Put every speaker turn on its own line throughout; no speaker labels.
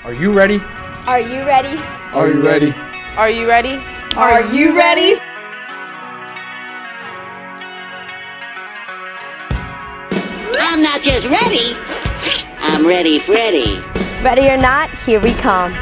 Are you ready?
Are you ready?
Are you ready?
Are you ready?
Are you ready?
I'm not just ready, I'm ready Freddy.
Ready or not, here we come.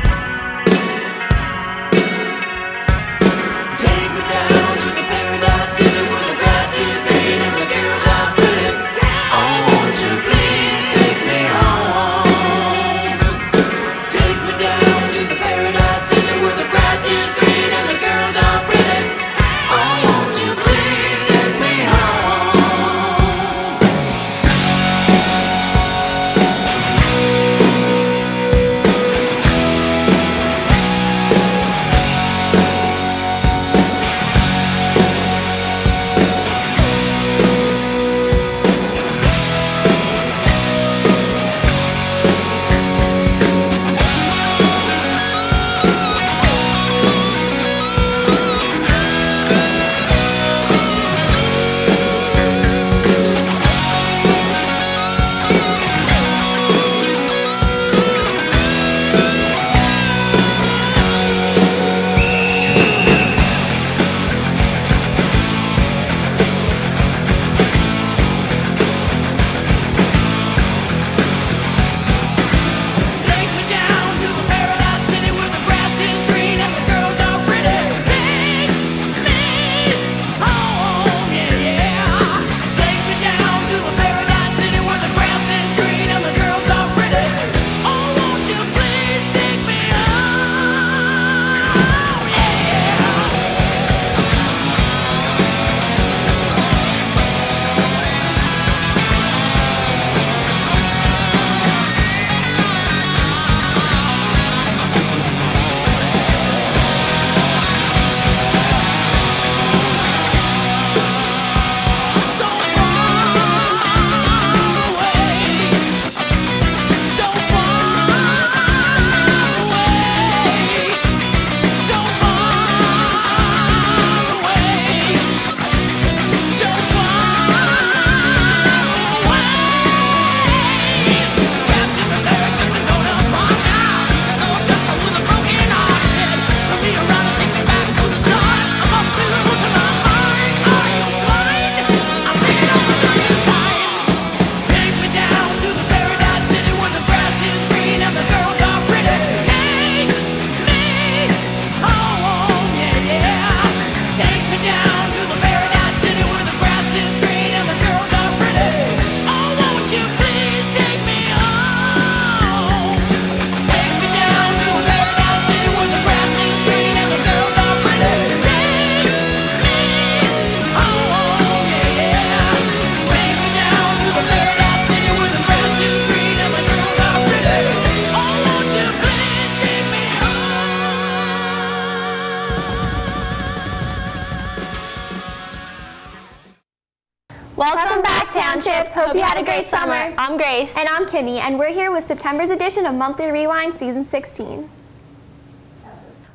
Welcome back, Township. Hope you had a great summer. I'm Grace.
And I'm Kimmy, and we're here with September's edition of Monthly Rewind Season 16.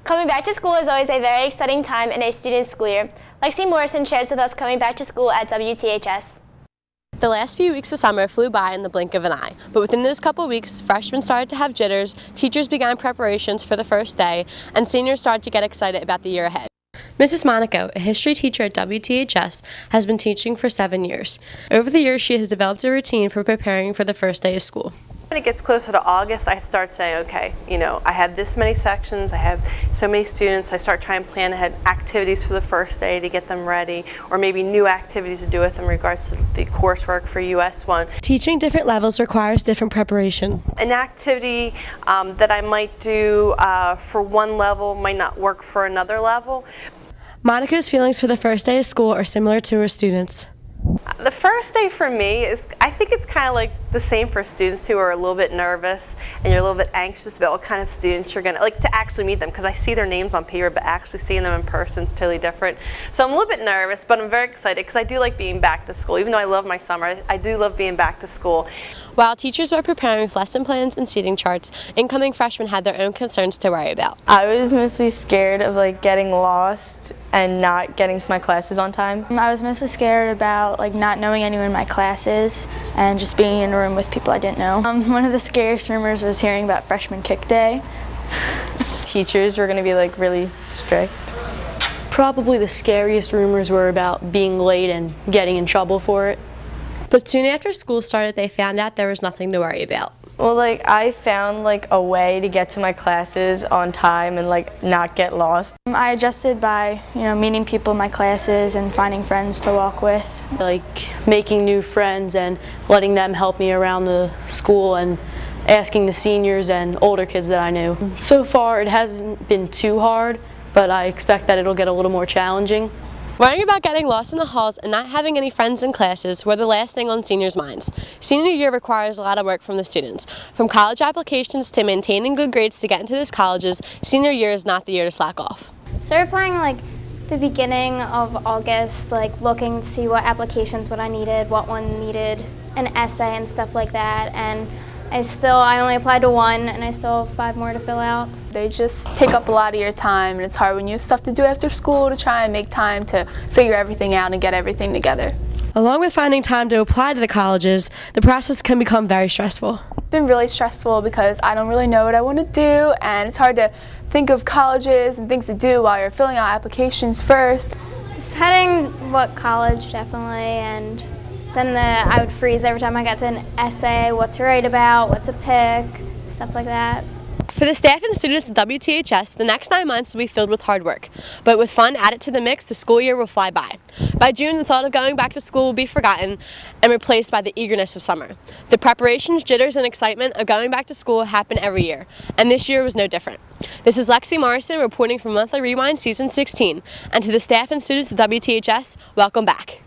Coming back to school is always a very exciting time in a student's school year. Lexi Morrison shares with us coming back to school at WTHS.
The last few weeks of summer flew by in the blink of an eye, but within those couple weeks, freshmen started to have jitters, teachers began preparations for the first day, and seniors started to get excited about the year ahead. Mrs. Monaco, a history teacher at WTHS, has been teaching for 7 years. Over the years, she has developed a routine for preparing for the first day of school.
When it gets closer to August, I start saying, okay, I have this many sections, I have so many students, I start trying to plan ahead activities for the first day to get them ready, or maybe new activities to do with them in regards to the coursework for US 1.
Teaching different levels requires different preparation.
An activity that I might do for one level might not work for another level.
Monica's feelings for the first day of school are similar to her students.
The first day for me is, I think it's kind of like the same for students who are a little bit nervous and you're a little bit anxious about what kind of students you're going to, like to actually meet them, because I see their names on paper, but actually seeing them in person is totally different. So I'm a little bit nervous, but I'm very excited because I do like being back to school. Even though I love my summer, I do love being back to school.
While teachers were preparing with lesson plans and seating charts, incoming freshmen had their own concerns to worry about.
I was mostly scared of getting lost
and not getting to my classes on time.
I was mostly scared about not knowing anyone in my classes and just being in a room with people I didn't know. One of the scariest rumors was hearing about freshman kick day.
Teachers were going to be really strict.
Probably the scariest rumors were about being late and getting in trouble for it.
But soon after school started, they found out there was nothing to worry about.
Well, I found a way to get to my classes on time and not get lost.
I adjusted by meeting people in my classes and finding friends to walk with.
Making new friends and letting them help me around the school and asking the seniors and older kids that I knew. So far it hasn't been too hard, but I expect that it'll get a little more challenging.
Worrying about getting lost in the halls and not having any friends in classes were the last thing on seniors' minds. Senior year requires a lot of work from the students. From college applications to maintaining good grades to get into those colleges, senior year is not the year to slack off.
Started applying the beginning of August, looking to see what applications I needed, what one needed an essay and stuff like that. And I only applied to one, and I still have 5 more to fill out.
They just take up a lot of your time, and it's hard when you have stuff to do after school to try and make time to figure everything out and get everything together.
Along with finding time to apply to the colleges, the process can become very stressful.
It's been really stressful because I don't really know what I want to do, and it's hard to think of colleges and things to do while you're filling out applications first.
Deciding what college, definitely, and then I would freeze every time I got to an essay, what to write about, what to pick, stuff like that.
For the staff and students at WTHS, the next 9 months will be filled with hard work. But with fun added to the mix, the school year will fly by. By June, the thought of going back to school will be forgotten and replaced by the eagerness of summer. The preparations, jitters, and excitement of going back to school happen every year, and this year was no different. This is Lexi Morrison reporting from Monthly Rewind Season 16, and to the staff and students at WTHS, welcome back.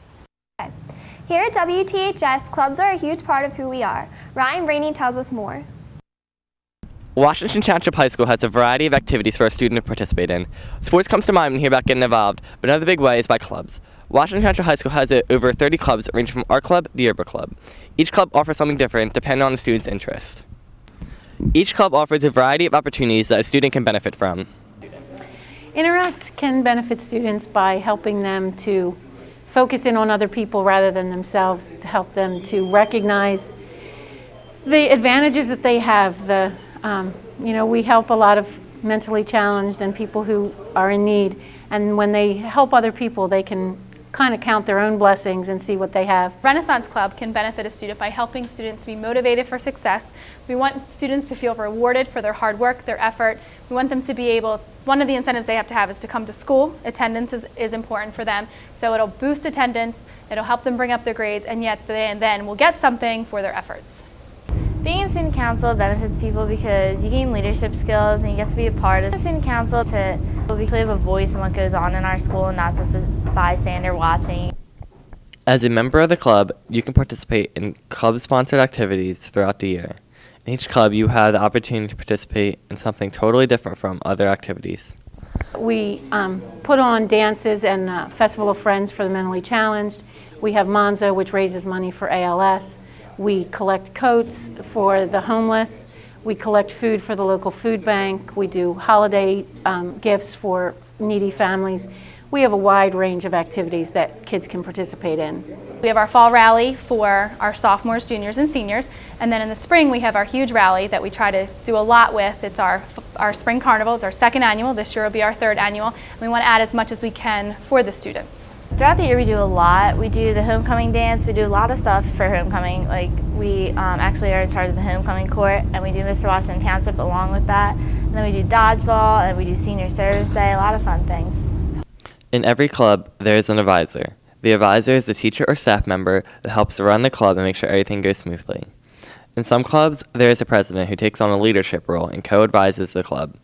Here at WTHS, clubs are a huge part of who we are. Ryan Rainey tells us more.
Washington Township High School has a variety of activities for a student to participate in. Sports comes to mind when you hear about getting involved, but another big way is by clubs. Washington Township High School has over 30 clubs ranging from art club to yearbook club. Each club offers something different depending on the student's interest. Each club offers a variety of opportunities that a student can benefit from.
Interact can benefit students by helping them to focus in on other people rather than themselves, to help them to recognize the advantages that they have. We help a lot of mentally challenged and people who are in need, and when they help other people, they can kind of count their own blessings and see what they have.
Renaissance Club can benefit a student by helping students to be motivated for success. We want students to feel rewarded for their hard work, their effort. We want them to be able, one of the incentives they have to have is to come to school. Attendance is important for them, so it'll boost attendance, it'll help them bring up their grades, and yet they then will get something for their efforts.
Being in student council benefits people because you gain leadership skills and you get to be a part of student council to actually have a voice in what goes on in our school and not just a bystander watching.
As a member of the club, you can participate in club-sponsored activities throughout the year. In each club, you have the opportunity to participate in something totally different from other activities.
We put on dances and Festival of Friends for the mentally challenged. We have Monzo, which raises money for ALS. We collect coats for the homeless. We collect food for the local food bank. We do holiday gifts for needy families. We have a wide range of activities that kids can participate in.
We have our fall rally for our sophomores, juniors, and seniors, and then in the spring we have our huge rally that we try to do a lot with. It's our spring carnival. It's our 2nd annual. This year will be our 3rd annual. And we want to add as much as we can for the students.
Throughout the year we do a lot. We do the homecoming dance. We do a lot of stuff for homecoming. We actually are in charge of the homecoming court, and we do Mr. Washington Township along with that. And then we do dodgeball, and we do senior service day, a lot of fun things.
In every club, there is an advisor. The advisor is the teacher or staff member that helps run the club and make sure everything goes smoothly. In some clubs, there is a president who takes on a leadership role and co-advises the club.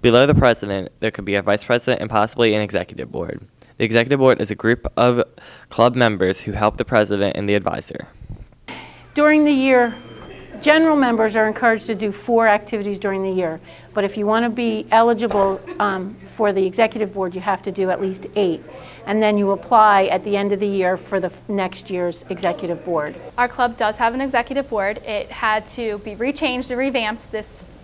Below the president, there could be a vice president and possibly an executive board. The executive board is a group of club members who help the president and the advisor.
During the year, general members are encouraged to do 4 activities during the year, but if you want to be eligible for the executive board, you have to do at least 8. And then you apply at the end of the year for the next year's executive board.
Our club does have an executive board. It had to be rechanged and revamped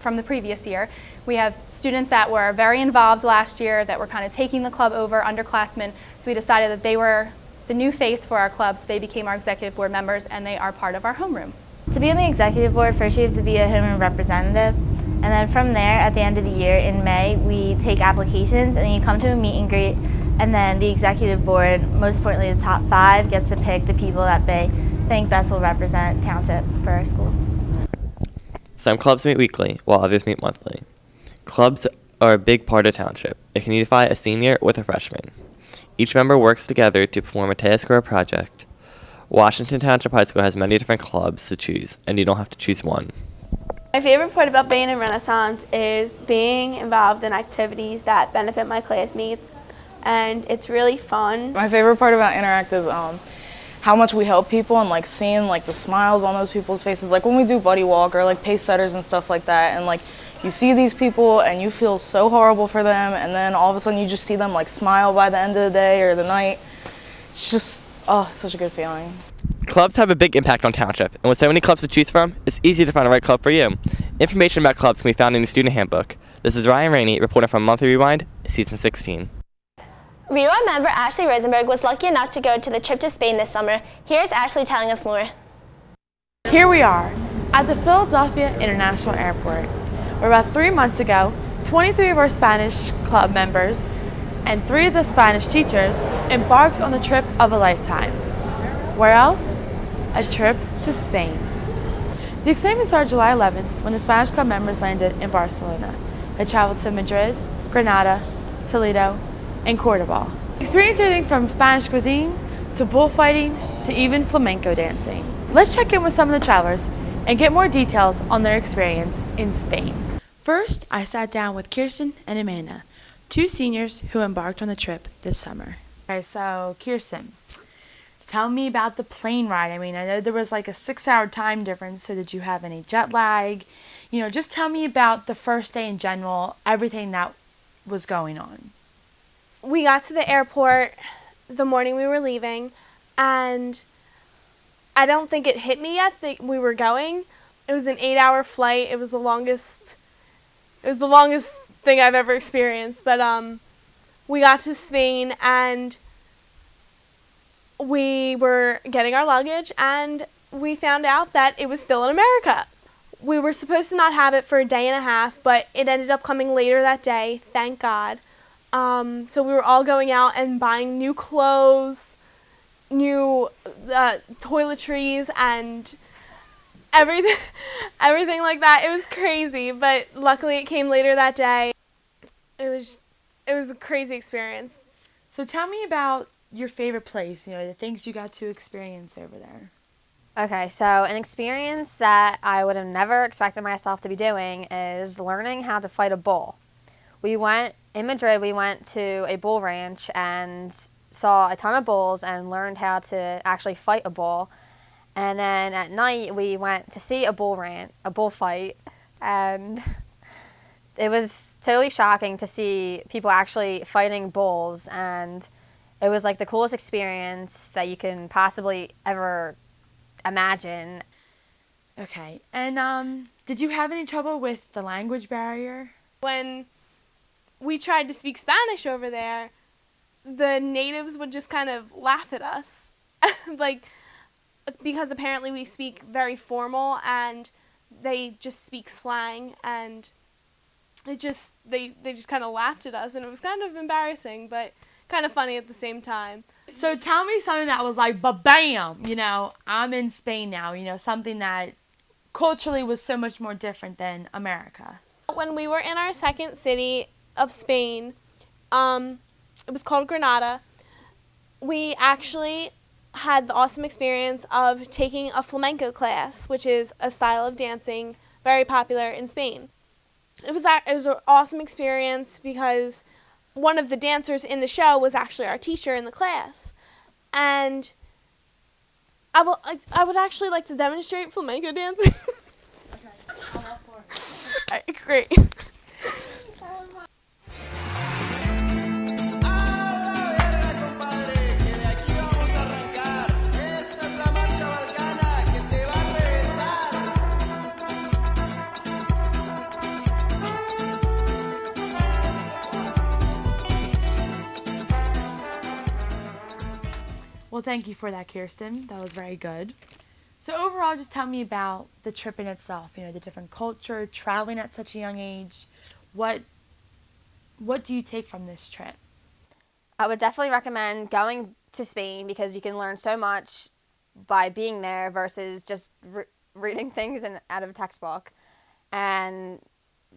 from the previous year. We have students that were very involved last year that were kind of taking the club over, underclassmen, so we decided that they were the new face for our club, so they became our executive board members and they are part of our homeroom.
To be on the executive board, first you have to be a homeroom representative, and then from there, at the end of the year in May, we take applications and then you come to a meet and greet, and then the executive board, most importantly the top 5, gets to pick the people that they think best will represent Township for our school.
Some clubs meet weekly, while others meet monthly. Clubs are a big part of Township. It can unify a senior with a freshman. Each member works together to perform a task or a project. Washington Township High School has many different clubs to choose, and you don't have to choose one.
My favorite part about being in Renaissance is being involved in activities that benefit my classmates, and it's really fun.
My favorite part about Interact is how much we help people and like seeing like the smiles on those people's faces, like when we do buddy walk or like pace setters and stuff like that, and like you see these people and you feel so horrible for them, and then all of a sudden you just see them like smile by the end of the day or the night. It's just, oh, such a good feeling.
Clubs have a big impact on Township, and with so many clubs to choose from, it's easy to find the right club for you. Information about clubs can be found in the student handbook. This is Ryan Rainey, reporting from Monthly Rewind, Season 16.
Rewind member Ashley Rosenberg was lucky enough to go to the trip to Spain this summer. Here's Ashley telling us more.
Here we are at the Philadelphia International Airport, where about 3 months ago, 23 of our Spanish club members and 3 of the Spanish teachers embarked on the trip of a lifetime. Where else? A trip to Spain. The excitement started July 11th when the Spanish club members landed in Barcelona. They traveled to Madrid, Granada, Toledo, and Cordoba. Experienced everything from Spanish cuisine to bullfighting to even flamenco dancing. Let's check in with some of the travelers and get more details on their experience in Spain. First, I sat down with Kirsten and Amanda, 2 seniors who embarked on the trip this summer. Okay, so Kirsten, tell me about the plane ride. I mean, I know there was like a 6-hour time difference, so did you have any jet lag? You know, just tell me about the first day in general, everything that was going on.
We got to the airport the morning we were leaving, and I don't think it hit me yet that we were going. It was an 8-hour flight. It was the longest thing I've ever experienced. But we got to Spain, and we were getting our luggage, and we found out that it was still in America. We were supposed to not have it for a day and a half, but it ended up coming later that day, thank God. So we were all going out and buying new clothes, new toiletries, and everything like that. It was crazy, but luckily it came later that day. It was a crazy experience.
So tell me about your favorite place, you know, the things you got to experience over there.
Okay, so an experience that I would have never expected myself to be doing is learning how to fight a bull. In Madrid, we went to a bull ranch and saw a ton of bulls and learned how to actually fight a bull. And then at night, we went to see a bullfight, and it was totally shocking to see people actually fighting bulls, and it was like the coolest experience that you can possibly ever imagine.
Okay, and did you have any trouble with the language barrier?
When we tried to speak Spanish over there, the natives would just kind of laugh at us, because apparently we speak very formal and they just speak slang, and they just kind of laughed at us, and it was kind of embarrassing, but kind of funny at the same time.
So tell me something that was like, ba-bam, you know, I'm in Spain now, you know, something that culturally was so much more different than America.
When we were in our second city of Spain, it was called Granada, we actually had the awesome experience of taking a flamenco class, which is a style of dancing very popular in Spain. It was an awesome experience because one of the dancers in the show was actually our teacher in the class. And I would actually like to demonstrate flamenco dancing.
Great. Well, thank you for that, Kirsten. That was very good. So overall, just tell me about the trip in itself, you know, the different culture, traveling at such a young age. What do you take from this trip?
I would definitely recommend going to Spain because you can learn so much by being there versus just reading things out of a textbook. And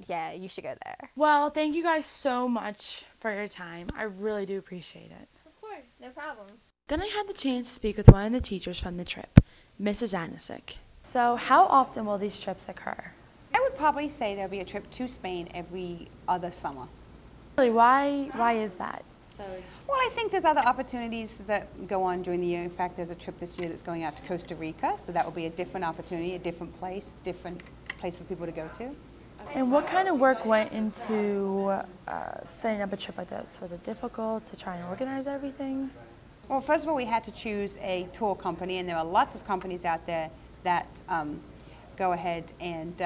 yeah, you should go there.
Well, thank you guys so much for your time. I really do appreciate it.
Of course, no problem.
Then I had the chance to speak with one of the teachers from the trip, Mrs. Anisic. So how often will these trips occur?
I would probably say there'll be a trip to Spain every other summer.
Really, why is that?
Well, I think there's other opportunities that go on during the year. In fact, there's a trip this year that's going out to Costa Rica, so that will be a different opportunity, a different place for people to go to.
And what kind of work went into setting up a trip like this? Was it difficult to try and organize everything?
Well, first of all, we had to choose a tour company, and there are lots of companies out there that go ahead and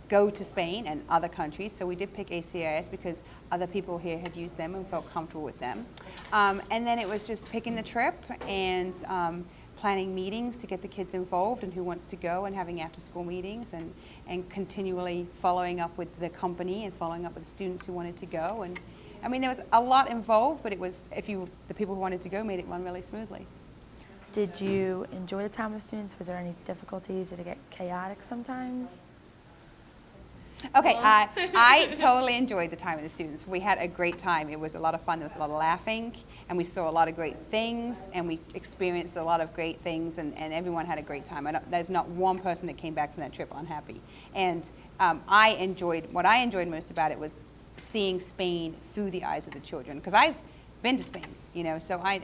go to Spain and other countries. So we did pick ACIS because other people here had used them and felt comfortable with them. And then it was just picking the trip and planning meetings to get the kids involved and who wants to go, and having after-school meetings and continually following up with the company and following up with the students who wanted to go. And I mean, there was a lot involved, but it was, the people who wanted to go made it run really smoothly.
Did you enjoy the time with students? Was there any difficulties? Did it get chaotic sometimes?
Okay, I totally enjoyed the time with the students. We had a great time. It was a lot of fun. There was a lot of laughing, and we saw a lot of great things, and we experienced a lot of great things, and everyone had a great time. There's not one person that came back from that trip unhappy. And what I enjoyed most about it was seeing Spain through the eyes of the children, because I've been to Spain, you know, so I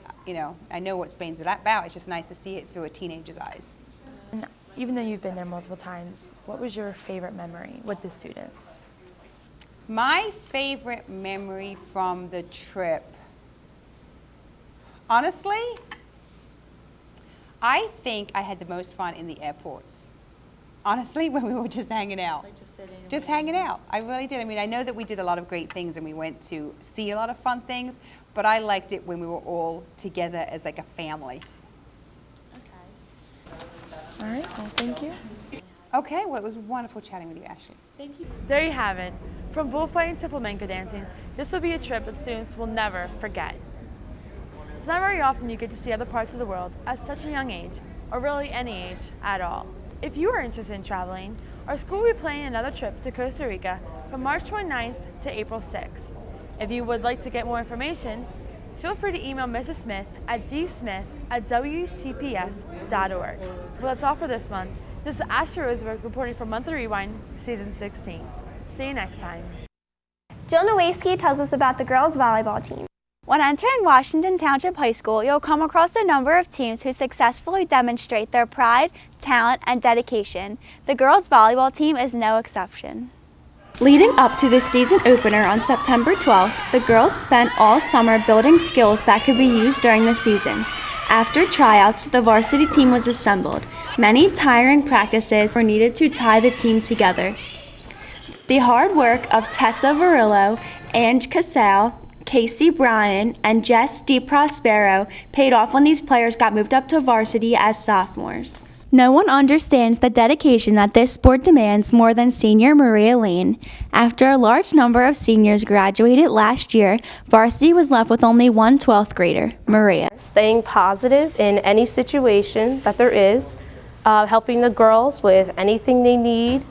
know what Spain's about. It's just nice to see it through a teenager's eyes.
And even though you've been there multiple times, what was your favorite memory with the students?
My favorite memory from the trip, honestly, I think I had the most fun in the airports. Honestly, when we were just hanging out.
Like just sitting.
Just hanging out. I really did. I mean, I know that we did a lot of great things and we went to see a lot of fun things, but I liked it when we were all together as like a family.
All right, well, thank you.
Okay, well, it was wonderful chatting with you, Ashley.
Thank you. There you have it. From bullfighting to flamenco dancing, this will be a trip that students will never forget. It's not very often you get to see other parts of the world at such a young age, or really any age at all. If you are interested in traveling, our school will be planning another trip to Costa Rica from March 29th to April 6th. If you would like to get more information, feel free to email Mrs. Smith at dsmith@wtps.org. Well, that's all for this month. This is Ashley Rosenberg reporting for Monthly Rewind, Season 16. See you next time.
Jill Nowacki tells us about the girls' volleyball team.
When entering Washington Township High School, you'll come across a number of teams who successfully demonstrate their pride, talent, and dedication. The girls' volleyball team is no exception.
Leading up to the season opener on September 12th, the girls spent all summer building skills that could be used during the season. After tryouts, the varsity team was assembled. Many tiring practices were needed to tie the team together. The hard work of Tessa Varillo, Ange Casale, Casey Bryan, and Jess DiProspero paid off when these players got moved up to varsity as sophomores.
No one understands the dedication that this sport demands more than senior Maria Lane. After a large number of seniors graduated last year, varsity was left with only one 12th grader, Maria.
Staying positive in any situation that there is, helping the girls with anything they need,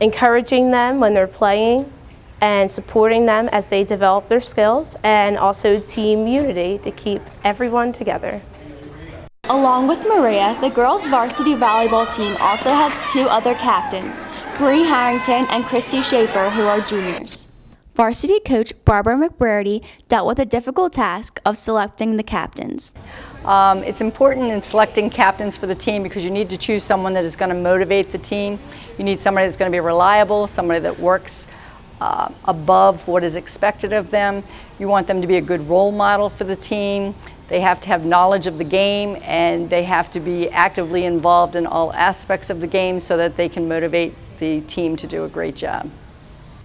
encouraging them when they're playing, and supporting them as they develop their skills, and also team unity to keep everyone together.
Along with Maria, the girls' varsity volleyball team also has two other captains, Bree Harrington and Christy Schaefer, who are juniors.
varsity coach Barbara McBrady dealt with a difficult task of selecting the captains.
It's important in selecting captains for the team because you need to choose someone that is going to motivate the team. You need somebody that's going to be reliable, somebody that works above what is expected of them. You want them to be a good role model for the team. They have to have knowledge of the game, and they have to be actively involved in all aspects of the game so that they can motivate the team to do a great job.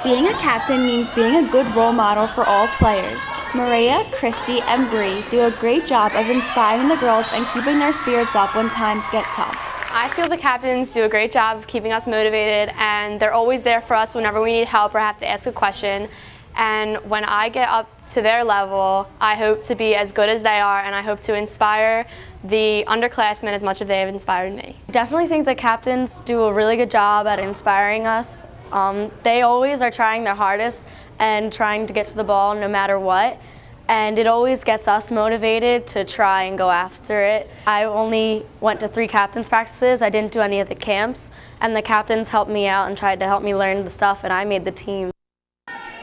Being a captain means being a good role model for all players. Maria, Christy, and Bree do a great job of inspiring the girls and keeping their spirits up when times get tough.
I feel the captains do a great job of keeping us motivated, and they're always there for us whenever we need help or have to ask a question. And when I get up to their level, I hope to be as good as they are, and I hope to inspire the underclassmen as much as they have inspired me.
I definitely think the captains do a really good job at inspiring us. They always are trying their hardest and trying to get to the ball no matter what, and it always gets us motivated to try and go after it. I only went to 3 captains practices. I didn't do any of the camps, and the captains helped me out and tried to help me learn the stuff, and I made the team.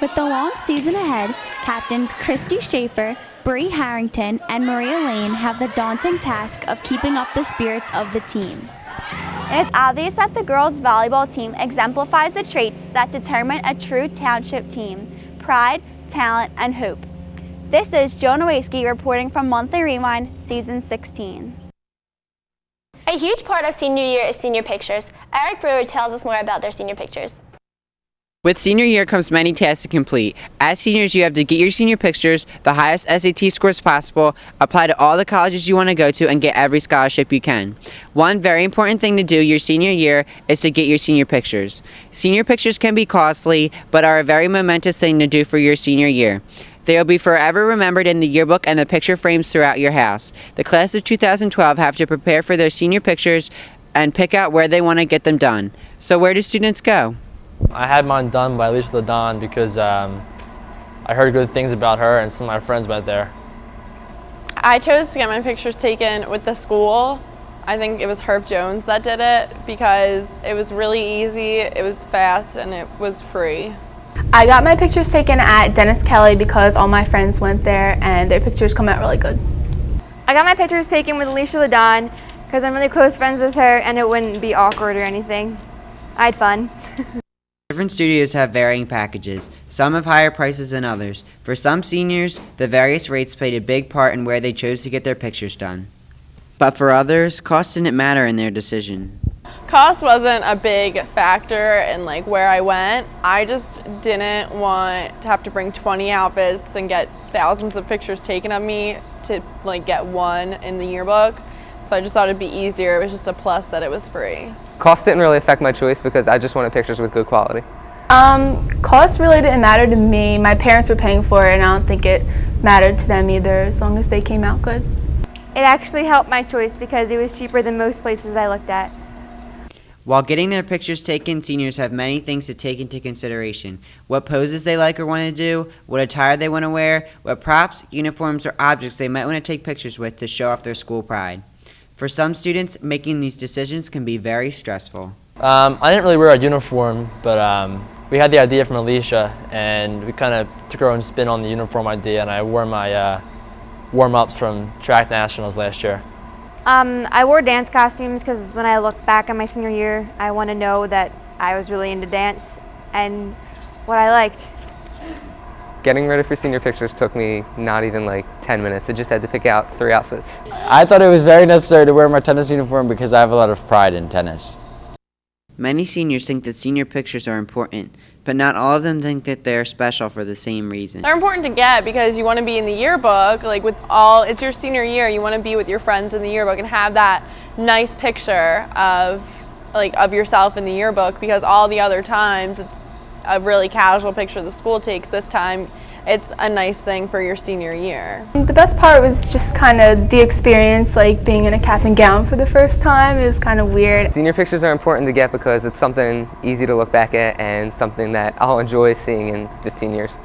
With the long season ahead, captains Christy Schaefer, Bree Harrington, and Maria Lane have the daunting task of keeping up the spirits of the team.
It is obvious that the girls' volleyball team exemplifies the traits that determine a true township team: pride, talent, and hope. This is Joe Nowacki reporting from Monthly Rewind, Season 16.
A huge part of senior year is senior pictures. Eric Brewer tells us more about their senior pictures.
With senior year comes many tasks to complete. As seniors, you have to get your senior pictures, the highest SAT scores possible, apply to all the colleges you want to go to, and get every scholarship you can. One very important thing to do your senior year is to get your senior pictures. Senior pictures can be costly, but are a very momentous thing to do for your senior year. They will be forever remembered in the yearbook and the picture frames throughout your house. The class of 2012 have to prepare for their senior pictures and pick out where they want to get them done. So where do students go?
I had mine done by Alicia LaDon because I heard good things about her and some of my friends went there.
I chose to get my pictures taken with the school. I think it was Herb Jones that did it because it was really easy, it was fast, and it was free.
I got my pictures taken at Dennis Kelly because all my friends went there and their pictures come out really good.
I got my pictures taken with Alicia LaDon because I'm really close friends with her and it wouldn't be awkward or anything. I had fun.
Different studios have varying packages. Some have higher prices than others. For some seniors, the various rates played a big part in where they chose to get their pictures done. But for others, cost didn't matter in their decision.
Cost wasn't a big factor in where I went. I just didn't want to have to bring 20 outfits and get thousands of pictures taken of me to get one in the yearbook. So I just thought it'd be easier. It was just a plus that it was free.
Cost didn't really affect my choice because I just wanted pictures with good quality.
Cost really didn't matter to me. My parents were paying for it and I don't think it mattered to them either as long as they came out good.
It actually helped my choice because it was cheaper than most places I looked at.
While getting their pictures taken, seniors have many things to take into consideration. What poses they like or want to do, what attire they want to wear, what props, uniforms, or objects they might want to take pictures with to show off their school pride. For some students, making these decisions can be very stressful.
I didn't really wear a uniform, but we had the idea from Alicia, and we kind of took our own spin on the uniform idea, and I wore my warm-ups from track nationals last year.
I wore dance costumes because when I look back on my senior year, I want to know that I was really into dance and what I liked.
Getting ready for senior pictures took me not even 10 minutes. I just had to pick out 3 outfits.
I thought it was very necessary to wear my tennis uniform because I have a lot of pride in tennis.
Many seniors think that senior pictures are important, but not all of them think that they are special for the same reason.
They're important to get because you want to be in the yearbook, it's your senior year, you want to be with your friends in the yearbook and have that nice picture of yourself in the yearbook, because all the other times it's a really casual picture the school takes. This time it's a nice thing for your senior year.
The best part was just kind of the experience, being in a cap and gown for the first time. It was kind of weird.
Senior pictures are important to get because it's something easy to look back at and something that I'll enjoy seeing in 15 years.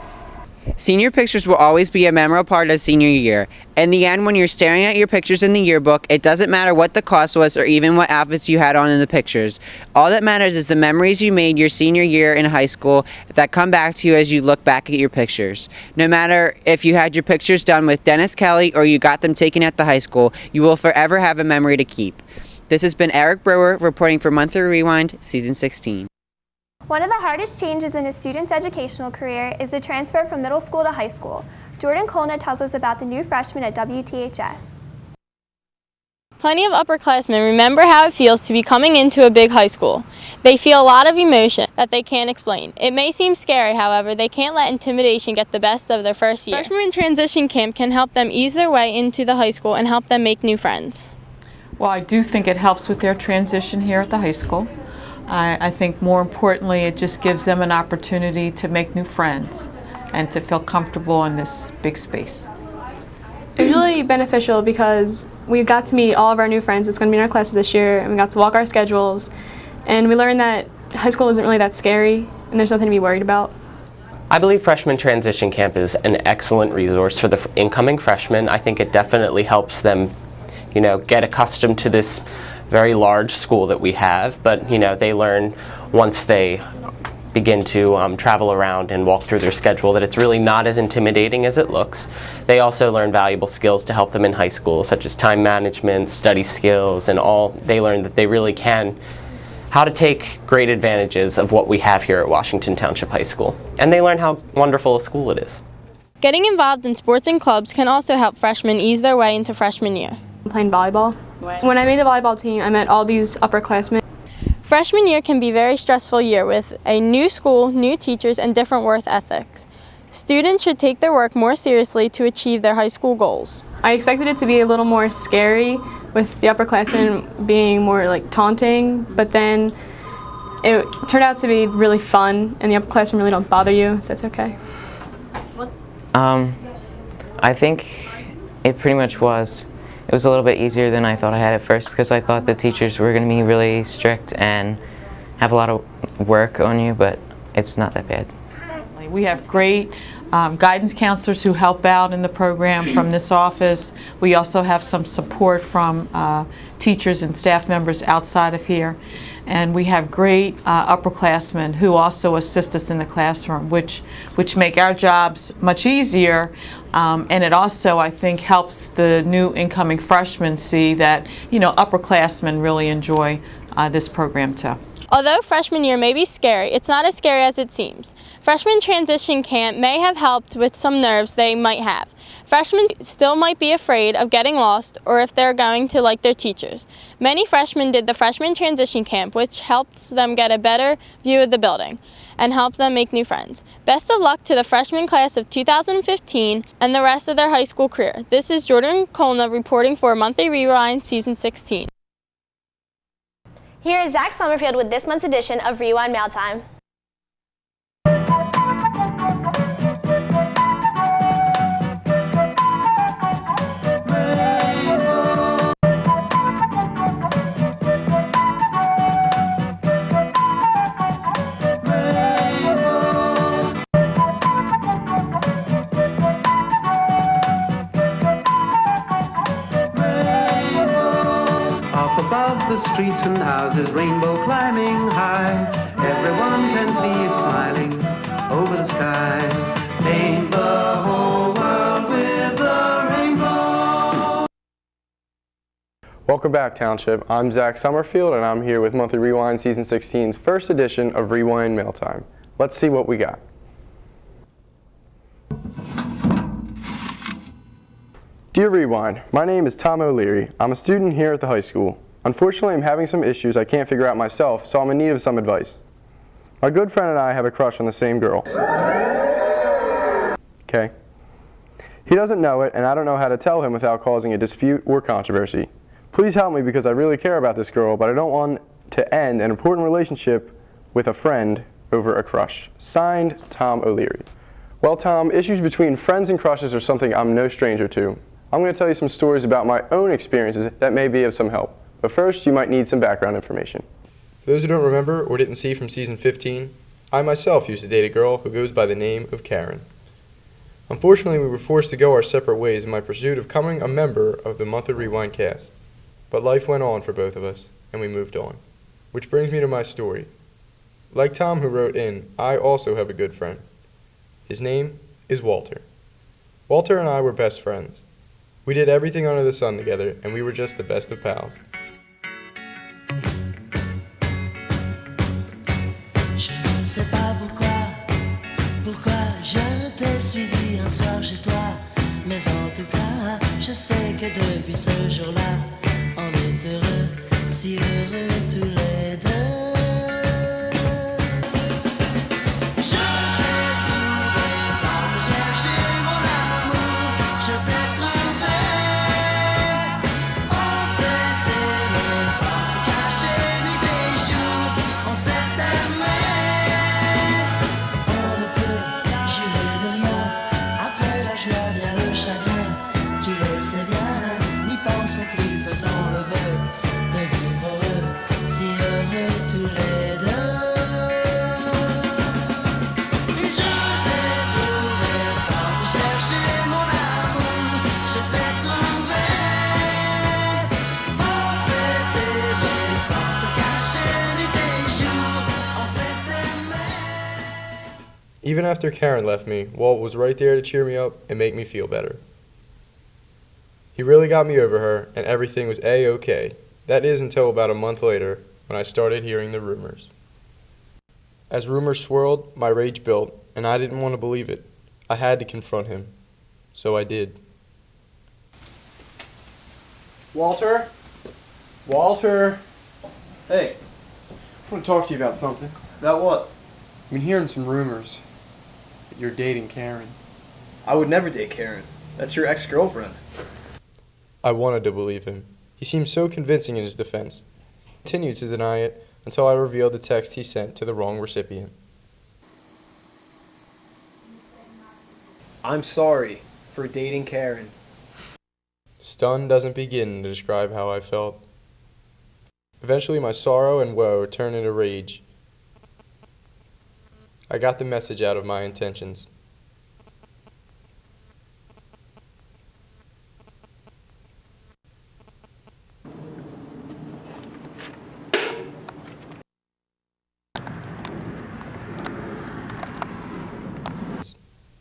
Senior pictures will always be a memorable part of senior year. In the end, when you're staring at your pictures in the yearbook, it doesn't matter what the cost was or even what outfits you had on in the pictures. All that matters is the memories you made your senior year in high school that come back to you as you look back at your pictures. No matter if you had your pictures done with Dennis Kelly or you got them taken at the high school, you will forever have a memory to keep. This has been Eric Brewer reporting for Monthly Rewind, Season 16.
One of the hardest changes in a student's educational career is the transfer from middle school to high school. Jordan Kolna tells us about the new freshman at WTHS.
Plenty of upperclassmen remember how it feels to be coming into a big high school. They feel a lot of emotion that they can't explain. It may seem scary, however, they can't let intimidation get the best of their first year. Freshman transition camp can help them ease their way into the high school and help them make new friends.
Well, I do think it helps with their transition here at the high school. I think more importantly, it just gives them an opportunity to make new friends and to feel comfortable in this big space.
It's really beneficial because we got to meet all of our new friends that's going to be in our class this year, and we got to walk our schedules, and we learned that high school isn't really that scary and there's nothing to be worried about.
I believe Freshman Transition Camp is an excellent resource for the incoming freshmen. I think it definitely helps them, get accustomed to this very large school that we have, but they learn once they begin to travel around and walk through their schedule that it's really not as intimidating as it looks. They also learn valuable skills to help them in high school, such as time management, study skills, and all. They learn that they really can, how to take great advantages of what we have here at Washington Township High School. And they learn how wonderful a school it is.
Getting involved in sports and clubs can also help freshmen ease their way into freshman year.
Playing volleyball. When I made the volleyball team, I met all these upperclassmen.
Freshman year can be a very stressful year with a new school, new teachers, and different work ethics. Students should take their work more seriously to achieve their high school goals.
I expected it to be a little more scary with the upperclassmen being more like taunting, but then it turned out to be really fun, and the upperclassmen really don't bother you, so it's okay.
I think it pretty much was. It was a little bit easier than I thought I had at first because I thought the teachers were going to be really strict and have a lot of work on you, but it's not that bad.
We have great guidance counselors who help out in the program from this office. We also have some support from teachers and staff members outside of here. And we have great upperclassmen who also assist us in the classroom, which make our jobs much easier. And it also, I think, helps the new incoming freshmen see that, upperclassmen really enjoy this program too.
Although freshman year may be scary, it's not as scary as it seems. Freshman transition camp may have helped with some nerves they might have. Freshmen still might be afraid of getting lost or if they're going to like their teachers. Many freshmen did the freshman transition camp, which helps them get a better view of the building and help them make new friends. Best of luck to the freshman class of 2015 and the rest of their high school career. This is Jordan Kolna reporting for Monthly Rewind Season 16.
Here is Zach Summerfield with this month's edition of Rewind Mail Time.
Above the streets and houses, rainbow climbing high. Everyone can see it smiling over the sky. Paint the whole world with a rainbow.
Welcome back, Township. I'm Zach Summerfield, and I'm here with Monthly Rewind Season 16's first edition of Rewind Mail Time. Let's see what we got. Dear Rewind, my name is Tom O'Leary. I'm a student here at the high school. Unfortunately, I'm having some issues I can't figure out myself, so I'm in need of some advice. My good friend and I have a crush on the same girl. Okay. He doesn't know it, and I don't know how to tell him without causing a dispute or controversy. Please help me because I really care about this girl, but I don't want to end an important relationship with a friend over a crush. Signed, Tom O'Leary. Well, Tom, issues between friends and crushes are something I'm no stranger to. I'm going to tell you some stories about my own experiences that may be of some help. But first, you might need some background information.
For those who don't remember or didn't see from season 15, I myself used to date a girl who goes by the name of Karen. Unfortunately, we were forced to go our separate ways in my pursuit of becoming a member of the Monthly Rewind cast. But life went on for both of us, and we moved on. Which brings me to my story. Like Tom, who wrote in, I also have a good friend. His name is Walter. Walter and I were best friends. We did everything under the sun together, and we were just the best of pals.
Je ne sais pas pourquoi je t'ai suivi un soir chez toi. Mais en tout cas, je sais que depuis ce jour-là, on est heureux, si heureux tous les deux. Je t'ai trouvé sans te chercher mon amour, je t'ai trouvé. On s'est aimé sans se cacher nuit et jour, on s'est aimé. On ne peut jurer de rien, après la joie vient le chagrin. Tu le sais bien, n'y pensons plus, faisons le vœu de vivre heureux, si heureux tous les deux. Je t'ai trouvé sans te chercher mon amour, je t'ai trouvé. On s'est aimé sans se cacher nuit et jour, on s'est aimé.
Even after Karen left me, Walt was right there to cheer me up and make me feel better. He really got me over her, and everything was A-OK. That is until about a month later, when I started hearing the rumors. As rumors swirled, my rage built, and I didn't want to believe it. I had to confront him. So I did.
Walter? Walter? Hey, I want to talk to you about something.
About what?
I've been hearing some rumors that you're dating Karen.
I would never date Karen. That's your ex-girlfriend.
I wanted to believe him. He seemed so convincing in his defense. He continued to deny it until I revealed the text he sent to the wrong recipient.
I'm sorry for dating Karen.
Stun doesn't begin to describe how I felt. Eventually my sorrow and woe turned into rage. I got the message out of my intentions.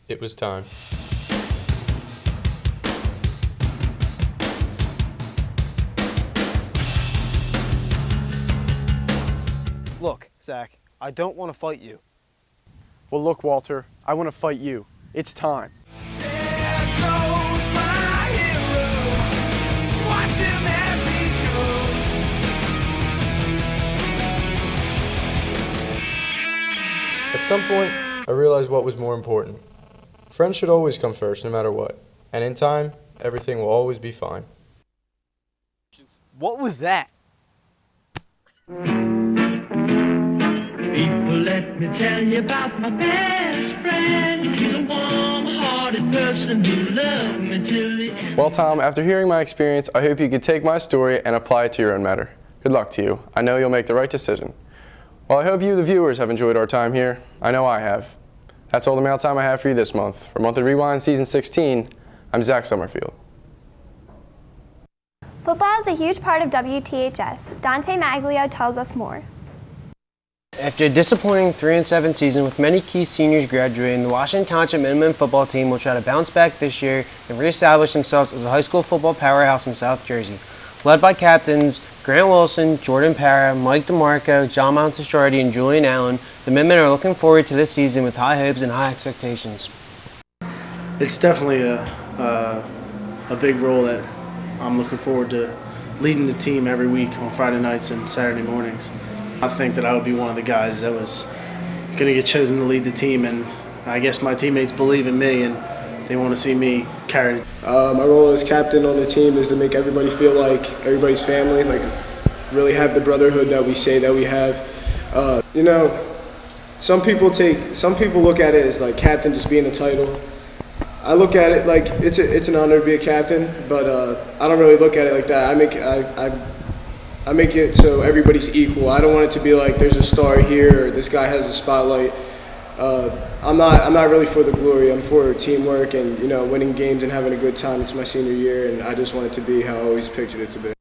It was time.
Look, Zach, I don't want to fight you.
Well, look, Walter, I want to fight you. It's time.
At some point, I realized what was more important. Friends should always come first, no matter what. And in time, everything will always be fine.
What was that?
People, let me tell you about my best friend. He's a warm-hearted person who loved me till the end.
Well, Tom, after hearing my experience, I hope you could take my story and apply it to your own matter. Good luck to you. I know you'll make the right decision. Well, I hope you, the viewers, have enjoyed our time here. I know I have. That's all the mail time I have for you this month. For Monthly Rewind Season 16, I'm Zach Summerfield.
Football is a huge part of WTHS. Dante Maglio tells us more.
After a disappointing 3-7 season with many key seniors graduating, the Washington Township Minutemen football team will try to bounce back this year and reestablish themselves as a high school football powerhouse in South Jersey. Led by captains Grant Wilson, Jordan Parra, Mike DeMarco, John Montestardi, and Julian Allen, the Minutemen are looking forward to this season with high hopes and high expectations.
It's definitely a big role that I'm looking forward to leading the team every week on Friday nights and Saturday mornings. I think that I would be one of the guys that was going to get chosen to lead the team, and I guess my teammates believe in me and they want to see me carry it.
My role as captain on the team is to make everybody feel like everybody's family, like really have the brotherhood that we say that we have. You know, some people look at it as like captain just being a title. I look at it like it's an honor to be a captain, but I don't really look at it like that. I make it so everybody's equal. I don't want it to be like there's a star here or this guy has a spotlight. I'm not really for the glory. I'm for teamwork and, you know, winning games and having a good time. It's my senior year, and I just want it to be how I always pictured it to be.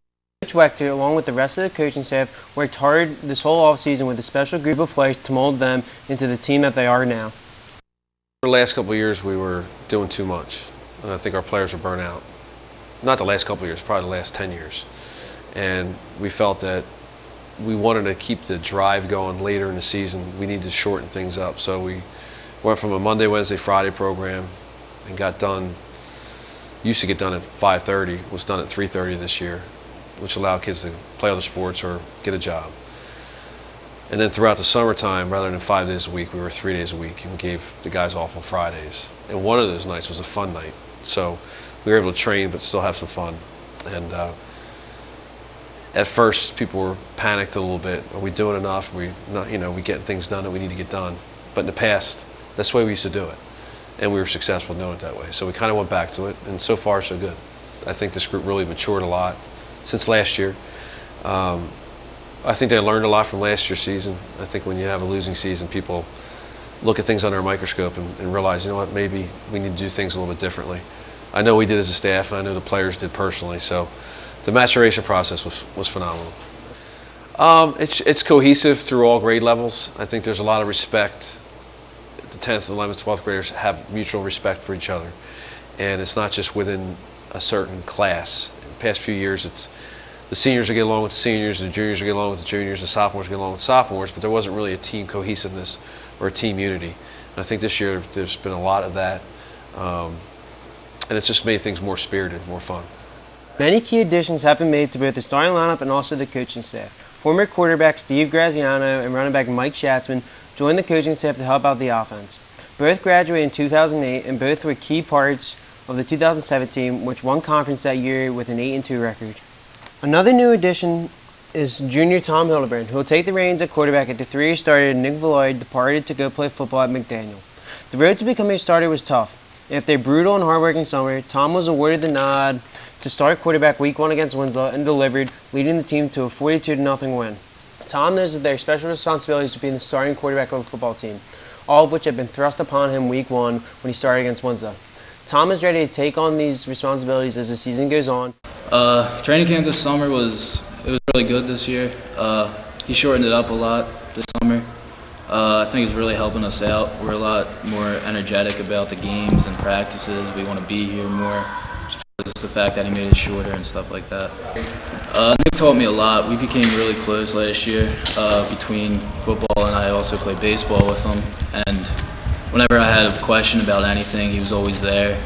Coach Wechter, along with the rest of the coaching staff, worked hard this whole offseason with a special group of players to mold them into the team that they are now.
The last couple of years we were doing too much, and I think our players were burnt out. Not the last couple of years, probably the last 10 years. And we felt that we wanted to keep the drive going later in the season. We needed to shorten things up. So we went from a Monday, Wednesday, Friday program and got done, used to get done at 5:30, was done at 3:30 this year, which allowed kids to play other sports or get a job. And then throughout the summertime, rather than 5 days a week, we were 3 days a week and gave the guys off on Fridays. And one of those nights was a fun night. So we were able to train but still have some fun. And at first, people were panicked a little bit. Are we doing enough? Are we not, you know, we getting things done that we need to get done? But in the past, that's the way we used to do it. And we were successful doing it that way. So we kind of went back to it, and so far, so good. I think this group really matured a lot since last year. I think they learned a lot from last year's season. I think when you have a losing season, people look at things under a microscope and realize, you know what, maybe we need to do things a little bit differently. I know we did as a staff, and I know the players did personally, so the maturation process was phenomenal. It's cohesive through all grade levels. I think there's a lot of respect. The 10th, 11th, 12th graders have mutual respect for each other. And it's not just within a certain class. In the past few years, it's the seniors will get along with the seniors, the juniors will get along with the juniors, the sophomores will get along with sophomores, but there wasn't really a team cohesiveness or a team unity. And I think this year there's been a lot of that. And it's just made things more spirited, more fun.
Many key additions have been made to both the starting lineup and also the coaching staff. Former quarterback Steve Graziano and running back Mike Schatzman joined the coaching staff to help out the offense. Both graduated in 2008 and both were key parts of the 2017, which won conference that year with an 8-2 record. Another new addition is junior Tom Hildebrand, who will take the reins at quarterback after 3 years starter Nick Valoy departed to go play football at McDaniel. The road to becoming a starter was tough. After a brutal and hard-working summer, Tom was awarded the nod to start quarterback week 1 against Winslow and delivered, leading the team to a 42-0 win. Tom knows that there are special responsibilities to being the starting quarterback of a football team, all of which have been thrust upon him week 1 when he started against Winslow. Tom is ready to take on these responsibilities as the season goes on.
Training camp this summer was really good this year. He shortened it up a lot this summer. I think it's really helping us out. We're a lot more energetic about the games and practices. We want to be here more. Just the fact that he made it shorter and stuff like that. Nick taught me a lot. We became really close last year between football, and I also played baseball with him. And whenever I had a question about anything, he was always there.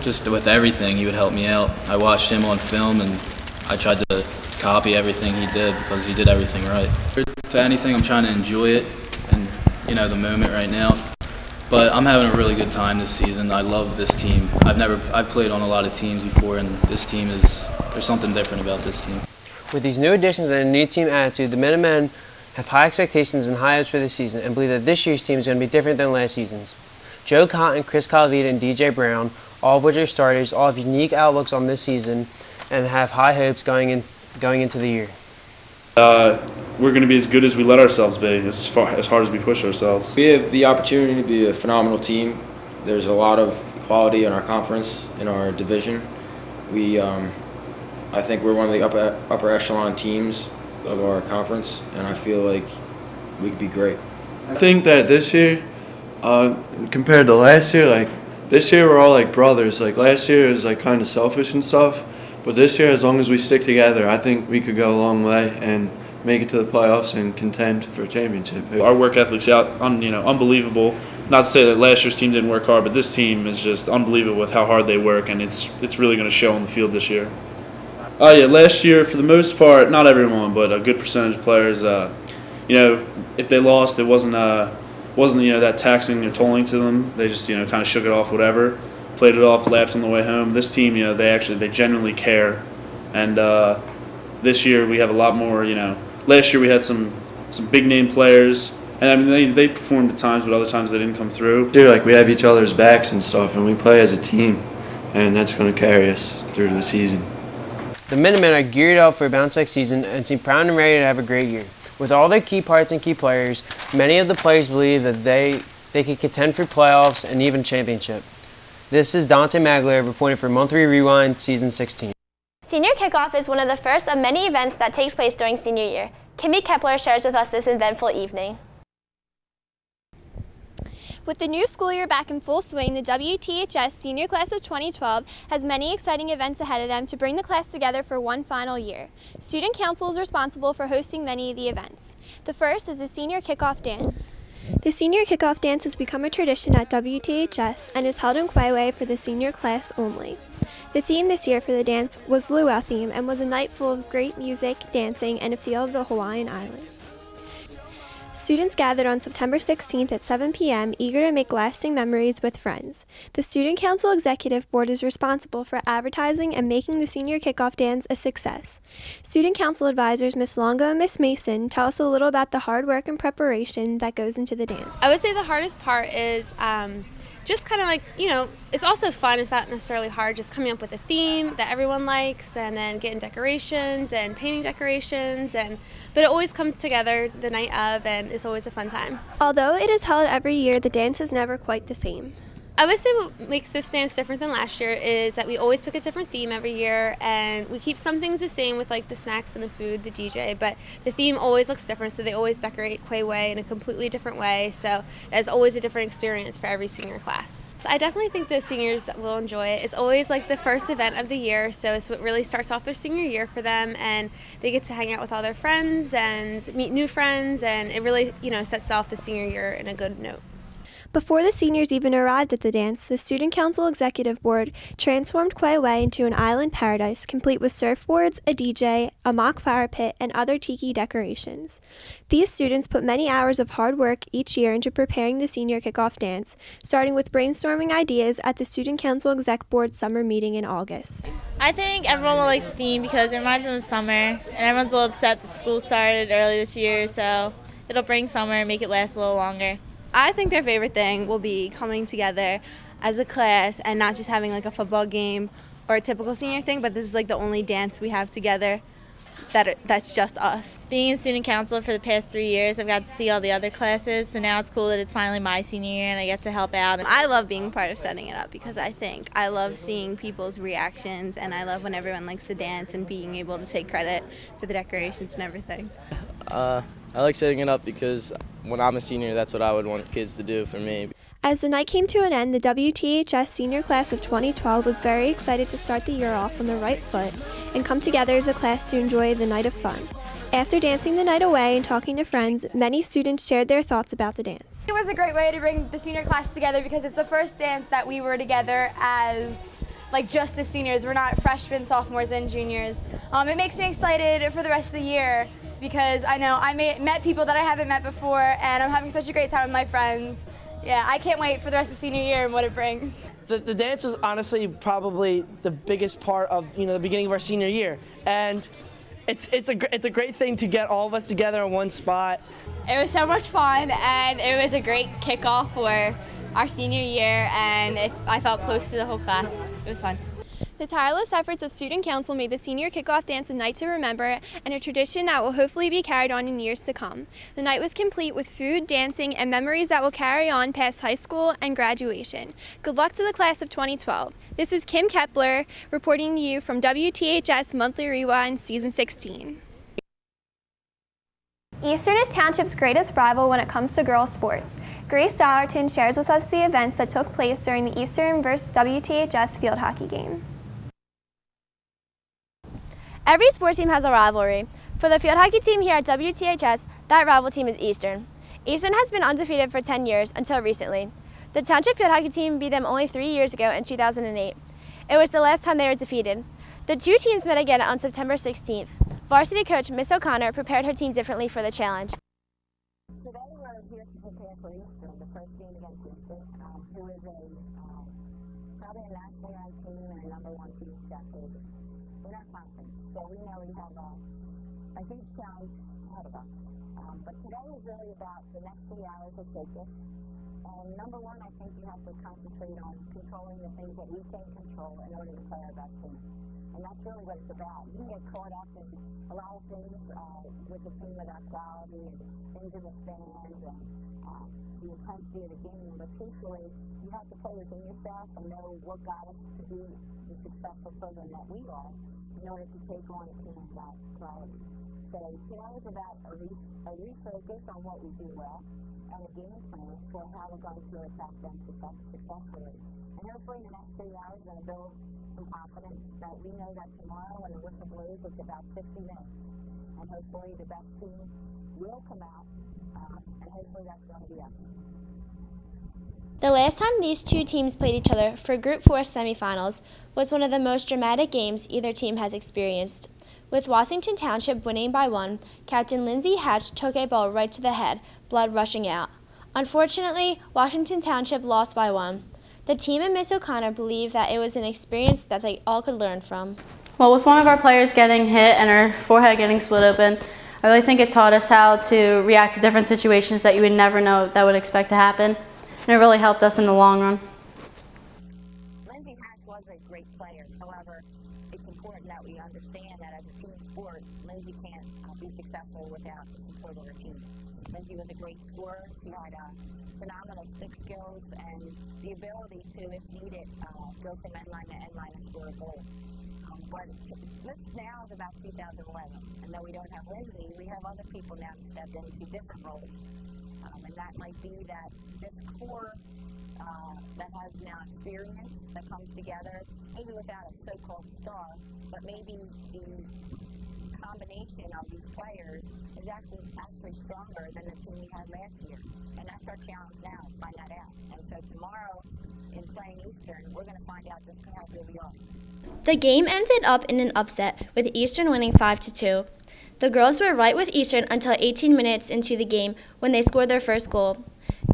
Just with everything, he would help me out. I watched him on film, and I tried to copy everything he did because he did everything right. To anything, I'm trying to enjoy it and, you know, the moment right now. But I'm having a really good time this season. I love this team. I've played on a lot of teams before, and this team there's something different about this team.
With these new additions and a new team attitude, the Minutemen have high expectations and high hopes for this season and believe that this year's team is going to be different than last season's. Joe Cotton, Chris Calavita, and DJ Brown, all of which are starters, all have unique outlooks on this season and have high hopes going into the year.
We're going to be as good as we let ourselves be, as hard as we push ourselves.
We have the opportunity to be a phenomenal team. There's a lot of quality in our conference, in our division. I think we're one of the upper echelon teams of our conference, and I feel like we could be great.
I think that this year, compared to last year, like this year we're all like brothers. Like last year it was like kind of selfish and stuff, but this year, as long as we stick together, I think we could go a long way and make it to the playoffs and contend for a championship.
Our work ethic's unbelievable. Not to say that last year's team didn't work hard, but this team is just unbelievable with how hard they work, and it's really going to show on the field this year. Yeah, last year for the most part, not everyone, but a good percentage of players. If they lost, it wasn't that taxing or tolling to them. They just kind of shook it off, whatever, played it off, laughed on the way home. This team, they genuinely care, and this year we have a lot more. Last year we had some big name players, and I mean they performed at times, but other times they didn't come through.
Like we have each other's backs and stuff, and we play as a team, and that's going to carry us through the season.
The Minutemen are geared up for a bounce-back season and seem proud and ready to have a great year. With all their key parts and key players, many of the players believe that they can contend for playoffs and even championship. This is Dante Maglia reporting for Monthly Rewind Season 16.
Senior Kickoff is one of the first of many events that takes place during senior year. Kimmy Kepler shares with us this eventful evening.
With the new school year back in full swing, the WTHS senior class of 2012 has many exciting events ahead of them to bring the class together for one final year. Student Council is responsible for hosting many of the events. The first is the Senior Kickoff Dance. The Senior Kickoff Dance has become a tradition at WTHS and is held in Quayway for the senior class only. The theme this year for the dance was Luau theme and was a night full of great music, dancing, and a feel of the Hawaiian Islands. Students gathered on September 16th at 7 p.m. eager to make lasting memories with friends. The Student Council Executive Board is responsible for advertising and making the Senior Kickoff Dance a success. Student Council advisors Ms. Longo and Ms. Mason tell us a little about the hard work and preparation that goes into the dance.
I would say the hardest part is just kind of like, it's also fun. It's not necessarily hard, just coming up with a theme that everyone likes and then getting decorations and painting decorations. But it always comes together the night of, and it's always a fun time.
Although it is held every year, the dance is never quite the same.
I would say what makes this dance different than last year is that we always pick a different theme every year, and we keep some things the same with like the snacks and the food, the DJ, but the theme always looks different, so they always decorate Quayway in a completely different way, so there's always a different experience for every senior class. So I definitely think the seniors will enjoy it. It's always like the first event of the year, so it's what really starts off their senior year for them, and they get to hang out with all their friends and meet new friends, and it really, sets off the senior year in a good note.
Before the seniors even arrived at the dance, the Student Council Executive Board transformed Quayway into an island paradise complete with surfboards, a DJ, a mock fire pit, and other tiki decorations. These students put many hours of hard work each year into preparing the Senior Kickoff Dance, starting with brainstorming ideas at the Student Council Exec Board summer meeting in August.
I think everyone will like the theme because it reminds them of summer, and everyone's a little upset that school started early this year, so it'll bring summer and make it last a little longer.
I think their favorite thing will be coming together as a class and not just having like a football game or a typical senior thing, but this is like the only dance we have together that's just us.
Being in student council for the past 3 years, I've got to see all the other classes, so now it's cool that it's finally my senior year and I get to help out.
I love being part of setting it up because I love seeing people's reactions, and I love when everyone likes to dance and being able to take credit for the decorations and everything.
I like setting it up because when I'm a senior, that's what I would want kids to do for me.
As the night came to an end, the WTHS senior class of 2012 was very excited to start the year off on the right foot and come together as a class to enjoy the night of fun. After dancing the night away and talking to friends, many students shared their thoughts about the dance.
It was a great way to bring the senior class together because it's the first dance that we were together as just the seniors. We're not freshmen, sophomores, and juniors. It makes me excited for the rest of the year because I know I met people that I haven't met before, and I'm having such a great time with my friends. Yeah, I can't wait for the rest of senior year and what it brings.
The dance was honestly probably the biggest part of the beginning of our senior year, and it's a great thing to get all of us together in one spot.
It was so much fun, and it was a great kickoff for our senior year, and I felt close to the whole class. It was fun.
The tireless efforts of Student Council made the Senior Kickoff Dance a night to remember and a tradition that will hopefully be carried on in years to come. The night was complete with food, dancing, and memories that will carry on past high school and graduation. Good luck to the class of 2012. This is Kim Kepler reporting to you from WTHS Monthly Rewind Season 16.
Eastern is Township's greatest rival when it comes to girls' sports. Grace Dollarton shares with us the events that took place during the Eastern vs. WTHS field hockey game.
Every sports team has a rivalry. For the field hockey team here at WTHS, that rival team is Eastern. Eastern has been undefeated for 10 years until recently. The Township field hockey team beat them only 3 years ago in 2008. It was the last time they were defeated. The two teams met again on September 16th. Varsity coach Miss O'Connor prepared her team differently for the challenge.
Today we're here to prepare for Eastern, the first game against Eastern, who is probably a nationally ranked team and a number one team decade in our conference. So we know we have a huge challenge ahead of us. But today is really about the next 3 hours of focus. And number one, I think you have to concentrate on controlling the things that we can control in order to play our best team. And that's really what it's about. You can get caught up in a lot of things with the team without quality and things in the stands and the intensity of the game. But truthfully, you have to play within yourself and know what got us to be the successful program that we are in order to take on a team of that quality. So today is about a refocus on what we do well and a game plan for how we're going to attack them successfully. And hopefully the next 3 hours are going to build some confidence that we know that tomorrow when the whistle blows it's about 60 minutes. And hopefully the best team will come out and hopefully that's going to be us.
The last time these two teams played each other for Group 4 semifinals was one of the most dramatic games either team has experienced. With Washington Township winning by 1, Captain Lindsay Hatch took a ball right to the head, blood rushing out. Unfortunately, Washington Township lost by 1. The team and Miss O'Connor believe that it was an experience that they all could learn from.
Well, with one of our players getting hit and her forehead getting split open, I really think it taught us how to react to different situations that you would never know that would expect to happen. And it really helped us in the long run.
Lindsay Hatch was a great player. However, it's important that we understand that as a team sport, Lindsay can't be successful without the support of her team. Lindsay was a great scorer. She had phenomenal stick skills and the ability to, if needed, go from end line to end line and score a goal. But this now is about 2011, and though we don't have Lindsay, we have other people now to step into different roles. And that might be that this core that has now experience that comes together, maybe without a so-called star, but maybe the combination of these players is actually stronger than the team we had last year. And that's our challenge now, find that out. And so tomorrow, in playing Eastern, we're going to find out just how good we are.
The game ended up in an upset, with Eastern winning 5-2. The girls were right with Eastern until 18 minutes into the game when they scored their first goal.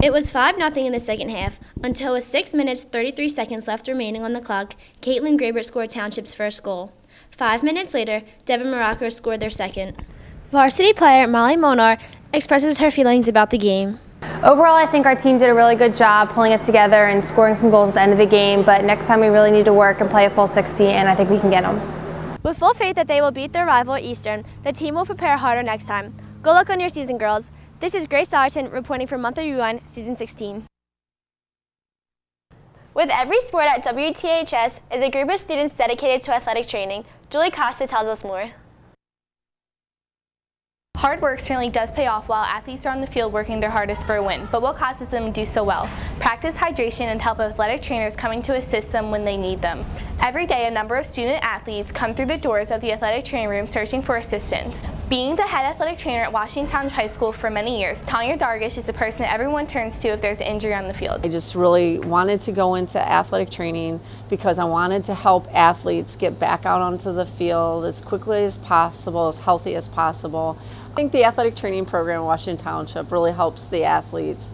It was 5-0 in the second half, until with 6 minutes 33 seconds left remaining on the clock, Caitlin Grabert scored Township's first goal. 5 minutes later, Devin Morocco scored their second. Varsity player Molly Monar expresses her feelings about the game.
Overall, I think our team did a really good job pulling it together and scoring some goals at the end of the game, but next time we really need to work and play a full 60, and I think we can get them.
With full faith that they will beat their rival Eastern, the team will prepare harder next time. Good luck on your season, girls. This is Grace Sarton reporting for Monthly Rewind, Season 16. With every sport at WTHS is a group of students dedicated to athletic training. Julie Costa tells us more.
Hard work certainly does pay off while athletes are on the field working their hardest for a win, but what causes them to do so well? Practice, hydration, and help of athletic trainers coming to assist them when they need them. Every day, a number of student athletes come through the doors of the athletic training room searching for assistance. Being the head athletic trainer at Washington Township High School for many years, Tanya Dargish is the person everyone turns to if there's an injury on the field.
I just really wanted to go into athletic training because I wanted to help athletes get back out onto the field as quickly as possible, as healthy as possible. I think the athletic training program in Washington Township really helps the athletes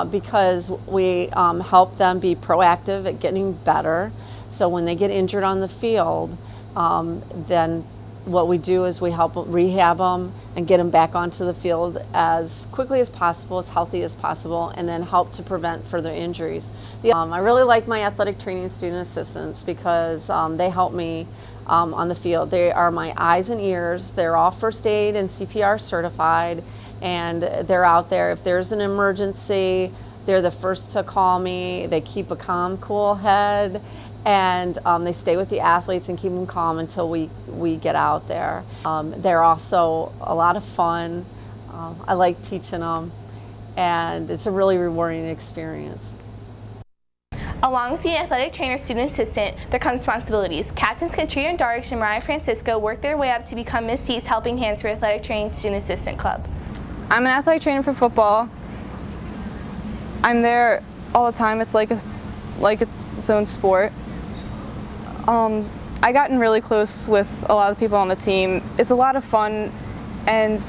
because we help them be proactive at getting better. So when they get injured on the field, then what we do is we help rehab them and get them back onto the field as quickly as possible, as healthy as possible, and then help to prevent further injuries. I really like my athletic training student assistants because they help me on the field. They are my eyes and ears. They're all first aid and CPR certified, and they're out there. If there's an emergency, they're the first to call me. They keep a calm, cool head, and they stay with the athletes and keep them calm until we get out there. They're also a lot of fun. I like teaching them, and it's a really rewarding experience.
Along with being athletic trainer student assistant, there come responsibilities. Captains Katrina Dargish and Mariah Francisco work their way up to become Miss T's Helping Hands for Athletic Training Student Assistant Club.
I'm an athletic trainer for football. I'm there all the time. It's like its own sport. I gotten really close with a lot of people on the team. It's a lot of fun, and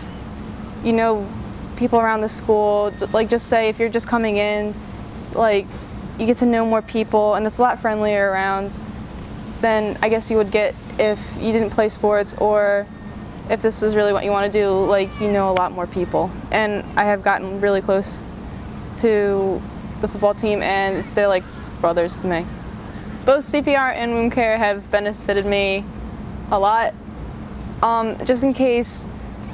you know, people around the school, like just say if you're just coming in, like you get to know more people, and it's a lot friendlier around than I guess you would get if you didn't play sports or if this is really what you want to do, like, you know a lot more people. And I have gotten really close to the football team, and they're like brothers to me. Both CPR and wound care have benefited me a lot, just in case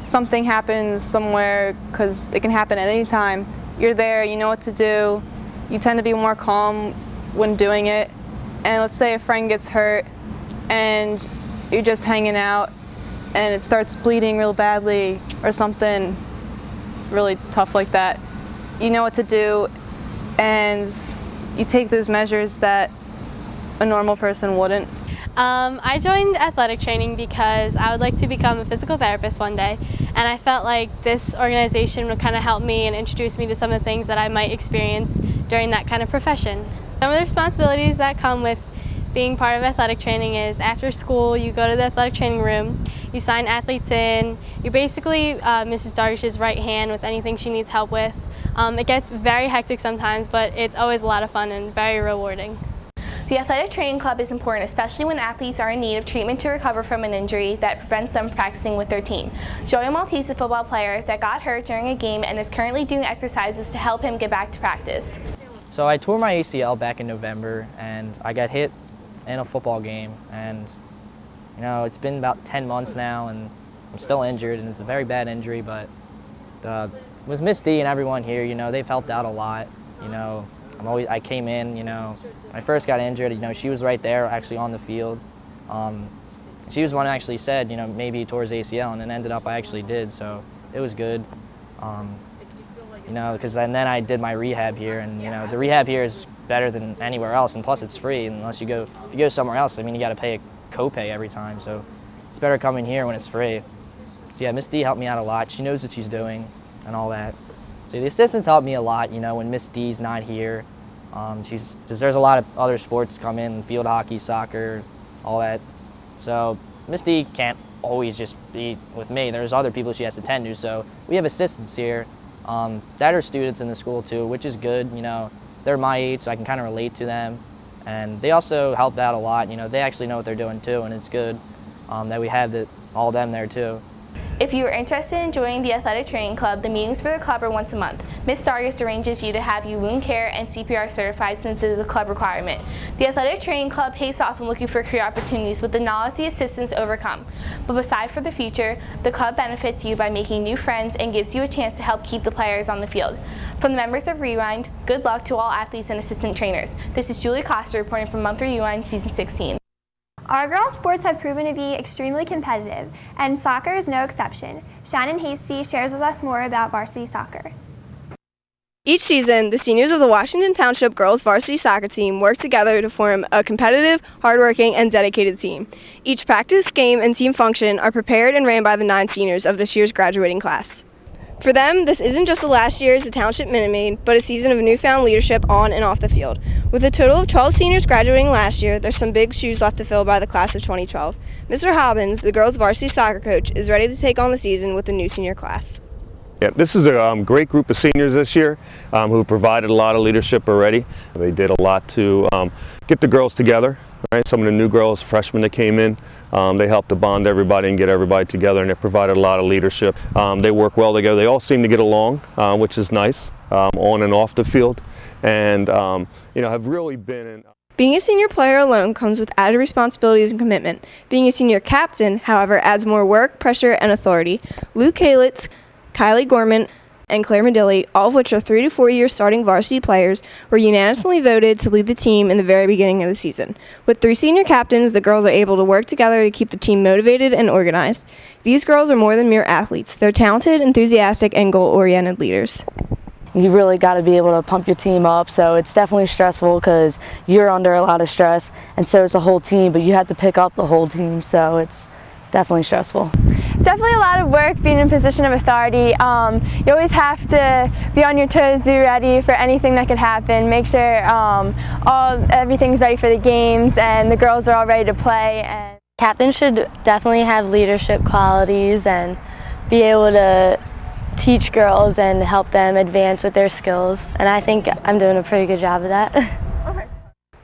something happens somewhere, because it can happen at any time. You're there, you know what to do, you tend to be more calm when doing it. And let's say a friend gets hurt and you're just hanging out and it starts bleeding real badly or something really tough like that. You know what to do, and you take those measures that a normal person wouldn't.
I joined athletic training because I would like to become a physical therapist one day, and I felt like this organization would kind of help me and introduce me to some of the things that I might experience during that kind of profession. Some of the responsibilities that come with being part of athletic training is after school you go to the athletic training room, you sign athletes in, you're basically Mrs. Dargish's right hand with anything she needs help with. It gets very hectic sometimes, but it's always a lot of fun and very rewarding.
The athletic training club is important, especially when athletes are in need of treatment to recover from an injury that prevents them from practicing with their team. Joey Maltese is a football player that got hurt during a game and is currently doing exercises to help him get back to practice.
So I tore my ACL back in November, and I got hit in a football game, and you know, it's been about 10 months now and I'm still injured, and it's a very bad injury, but with Miss D and everyone here, you know, they've helped out a lot. You know, I came in, you know, when I first got injured, you know, she was right there actually on the field. She was the one who actually said, you know, maybe he tore his ACL, and it ended up I actually did, so it was good. You know, because then I did my rehab here, and you know, the rehab here is better than anywhere else, and plus it's free. Unless if you go somewhere else, I mean, you got to pay a copay every time, so it's better coming here when it's free. So yeah, Miss D helped me out a lot. She knows what she's doing and all that. So the assistants helped me a lot. You know, when Miss D's not here, there's a lot of other sports come in, field hockey, soccer, all that. So Miss D can't always just be with me. There's other people she has to tend to. So we have assistants here that are students in the school too, which is good. You know, they're my age, so I can kind of relate to them. And they also helped out a lot. You know, they actually know what they're doing too, and it's good that we have all them there too.
If you are interested in joining the athletic training club, the meetings for the club are once a month. Ms. Dargis arranges you to have you wound care and CPR certified since it is a club requirement. The athletic training club pays off when looking for career opportunities with the knowledge the assistants overcome. But beside for the future, the club benefits you by making new friends and gives you a chance to help keep the players on the field. From the members of Rewind, good luck to all athletes and assistant trainers. This is Julie Costa reporting from Month Rewind Season 16.
Our girls' sports have proven to be extremely competitive, and soccer is no exception. Shannon Hasty shares with us more about varsity soccer.
Each season, the seniors of the Washington Township girls varsity soccer team work together to form a competitive, hardworking, and dedicated team. Each practice, game, and team function are prepared and ran by the 9 seniors of this year's graduating class. For them, this isn't just the last year as a Township Minute Maid, but a season of newfound leadership on and off the field. With a total of 12 seniors graduating last year, there's some big shoes left to fill by the class of 2012. Mr. Hobbins, the girls' varsity soccer coach, is ready to take on the season with the new senior class.
Yeah, this is a great group of seniors this year who provided a lot of leadership already. They did a lot to get the girls together. Right? Some of the new girls, freshmen that came in, they helped to bond everybody and get everybody together, and they provided a lot of leadership. They work well together. They all seem to get along, which is nice, on and off the field, and you know, have really been in.
Being a senior player alone comes with added responsibilities and commitment. Being a senior captain, however, adds more work, pressure, and authority. Luke Kalitz, Kylie Gorman, and Claire Medilli, all of which are 3 to 4 year starting varsity players, were unanimously voted to lead the team in the very beginning of the season. With 3 senior captains, the girls are able to work together to keep the team motivated and organized. These girls are more than mere athletes. They're talented, enthusiastic, and goal-oriented leaders.
You really got to be able to pump your team up, so it's definitely stressful because you're under a lot of stress, and so is the whole team, but you have to pick up the whole team, so it's definitely stressful.
Definitely a lot of work being in a position of authority. You always have to be on your toes, be ready for anything that could happen, make sure everything's ready for the games and the girls are all ready to play. And
Captains should definitely have leadership qualities and be able to teach girls and help them advance with their skills, and I think I'm doing a pretty good job of that.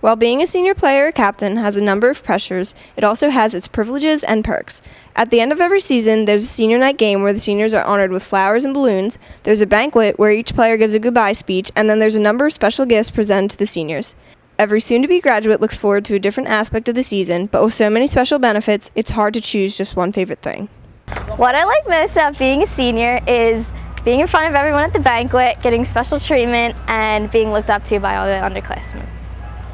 While being a senior player or captain has a number of pressures, it also has its privileges and perks. At the end of every season, there's a senior night game where the seniors are honored with flowers and balloons, there's a banquet where each player gives a goodbye speech, and then there's a number of special gifts presented to the seniors. Every soon-to-be graduate looks forward to a different aspect of the season, but with so many special benefits, it's hard to choose just one favorite thing.
What I like most about being a senior is being in front of everyone at the banquet, getting special treatment, and being looked up to by all the underclassmen.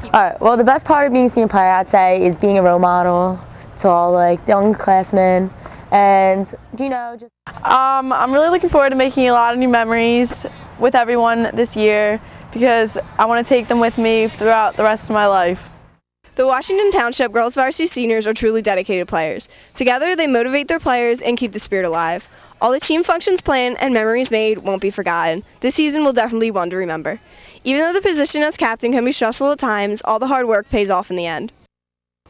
Alright, well the best part of being a senior player I'd say is being a role model to all like the underclassmen, and just
I'm really looking forward to making a lot of new memories with everyone this year because I want to take them with me throughout the rest of my life.
The Washington Township Girls Varsity Seniors are truly dedicated players. Together, they motivate their players and keep the spirit alive. All the team functions planned and memories made won't be forgotten. This season will definitely be one to remember. Even though the position as captain can be stressful at times, all the hard work pays off in the end.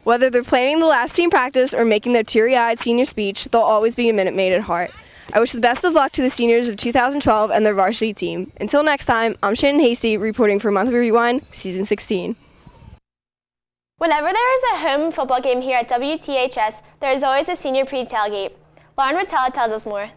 Whether they're planning the last team practice or making their teary-eyed senior speech, they'll always be a Minute Maid at heart. I wish the best of luck to the seniors of 2012 and their varsity team. Until next time, I'm Shannon Hasty reporting for Monthly Rewind, Season 16.
Whenever there is a home football game here at WTHS, there is always a senior pre-tailgate. Lauren Rotella tells us more.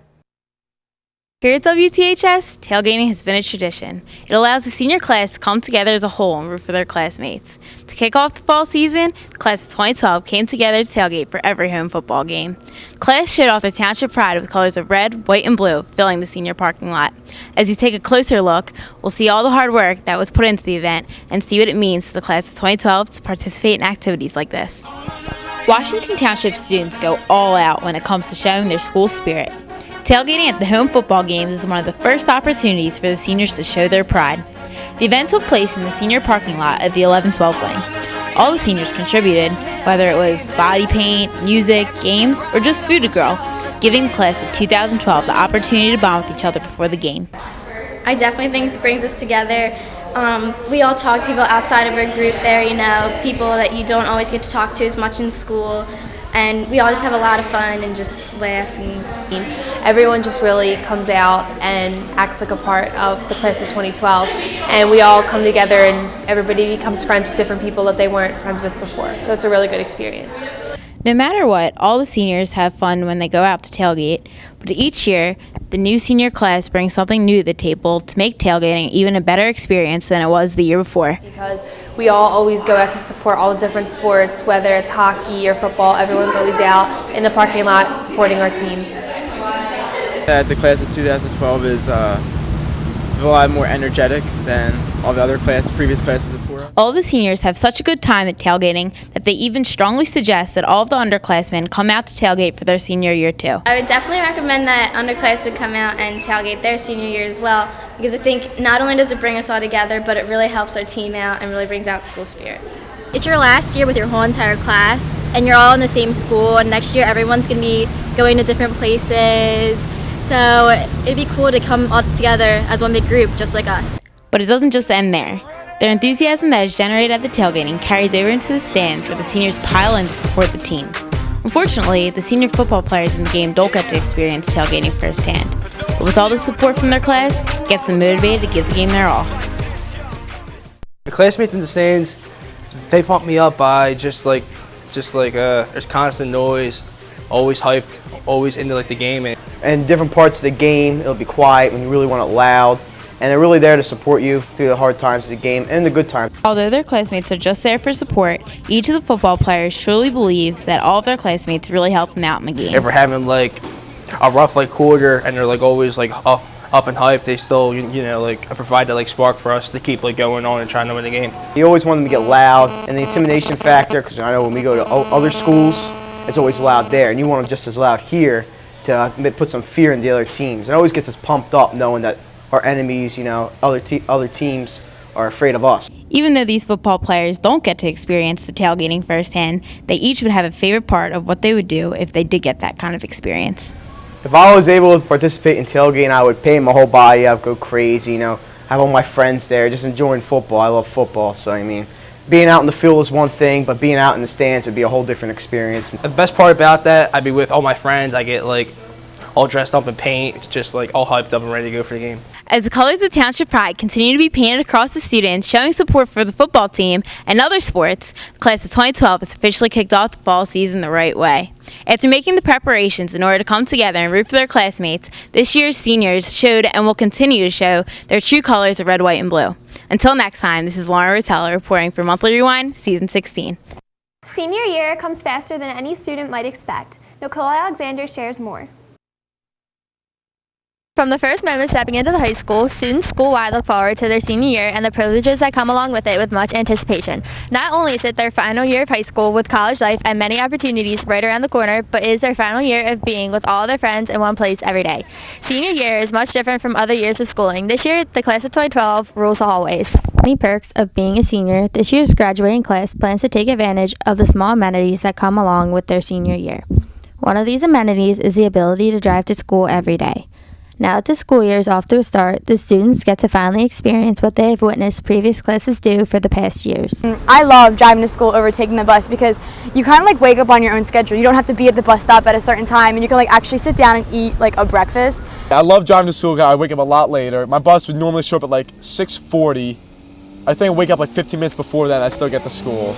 Here at WTHS, tailgating has been a tradition. It allows the senior class to come together as a whole and root for their classmates. To kick off the fall season, the class of 2012 came together to tailgate for every home football game. The class showed off their township pride with colors of red, white, and blue filling the senior parking lot. As you take a closer look, we'll see all the hard work that was put into the event and see what it means to the class of 2012 to participate in activities like this. Washington Township students go all out when it comes to showing their school spirit. Tailgating at the home football games is one of the first opportunities for the seniors to show their pride. The event took place in the senior parking lot of the 11-12 wing. All the seniors contributed, whether it was body paint, music, games, or just food to grill, giving the class of 2012 the opportunity to bond with each other before the game.
I definitely think it brings us together. We all talk to people outside of our group there, people that you don't always get to talk to as much in school. And we all just have a lot of fun and just laugh.
Everyone just really comes out and acts like a part of the class of 2012. And we all come together and everybody becomes friends with different people that they weren't friends with before. So it's a really good experience.
No matter what, all the seniors have fun when they go out to tailgate, but each year, the new senior class brings something new to the table to make tailgating even a better experience than it was the year before.
Because we all always go out to support all the different sports, whether it's hockey or football, everyone's always out in the parking lot supporting our teams.
The class of 2012 is a lot more energetic than all the other previous classes before.
All the seniors have such a good time at tailgating that they even strongly suggest that all of the underclassmen come out to tailgate for their senior year too.
I would definitely recommend that underclassmen come out and tailgate their senior year as well, because I think not only does it bring us all together, but it really helps our team out and really brings out school spirit.
It's your last year with your whole entire class, and you're all in the same school, and next year everyone's going to be going to different places, so it'd be cool to come all together as one big group, just like us.
But it doesn't just end there. Their enthusiasm that is generated at the tailgating carries over into the stands where the seniors pile in to support the team. Unfortunately, the senior football players in the game don't get to experience tailgating firsthand. But with all the support from their class, it gets them motivated to give the game their all.
The classmates in the stands, they pump me up by just like there's constant noise, always hyped, always into the game.
And different parts of the game, it'll be quiet when you really want it loud. And they're really there to support you through the hard times of the game and the good times.
Although their classmates are just there for support, each of the football players truly believes that all of their classmates really help them out in the game.
If we're having a rough quarter and they're always up and hyped, they still provide that spark for us to keep going on and trying to win the game.
You always want them to get loud, and the intimidation factor, because I know when we go to other schools, it's always loud there, and you want them just as loud here to put some fear in the other teams. It always gets us pumped up knowing that our enemies, other teams are afraid of us.
Even though these football players don't get to experience the tailgating firsthand, they each would have a favorite part of what they would do if they did get that kind of experience.
If I was able to participate in tailgating, I would paint my whole body up, go crazy, have all my friends there, just enjoying football. I love football, so being out in the field is one thing, but being out in the stands would be a whole different experience.
The best part about that, I'd be with all my friends. I get all dressed up in paint, just all hyped up and ready to go for the game.
As the colors of Township Pride continue to be painted across the students, showing support for the football team and other sports, the class of 2012 has officially kicked off the fall season the right way. After making the preparations in order to come together and root for their classmates, this year's seniors showed and will continue to show their true colors of red, white, and blue. Until next time, this is Lauren Rotella reporting for Monthly Rewind, Season 16.
Senior year comes faster than any student might expect. Nicole Alexander shares more.
From the first moment stepping into the high school, students school-wide look forward to their senior year and the privileges that come along with it with much anticipation. Not only is it their final year of high school with college life and many opportunities right around the corner, but it is their final year of being with all their friends in one place every day. Senior year is much different from other years of schooling. This year, the class of 2012 rules the hallways.
Many perks of being a senior, this year's graduating class plans to take advantage of the small amenities that come along with their senior year. One of these amenities is the ability to drive to school every day. Now that the school year is off to a start, the students get to finally experience what they have witnessed previous classes do for the past years.
I love driving to school over taking the bus because you kind of like wake up on your own schedule. You don't have to be at the bus stop at a certain time, and you can like actually sit down and eat like a breakfast.
I love driving to school because I wake up a lot later. My bus would normally show up at like 6:40. I think I wake up like 15 minutes before that and I still get to school.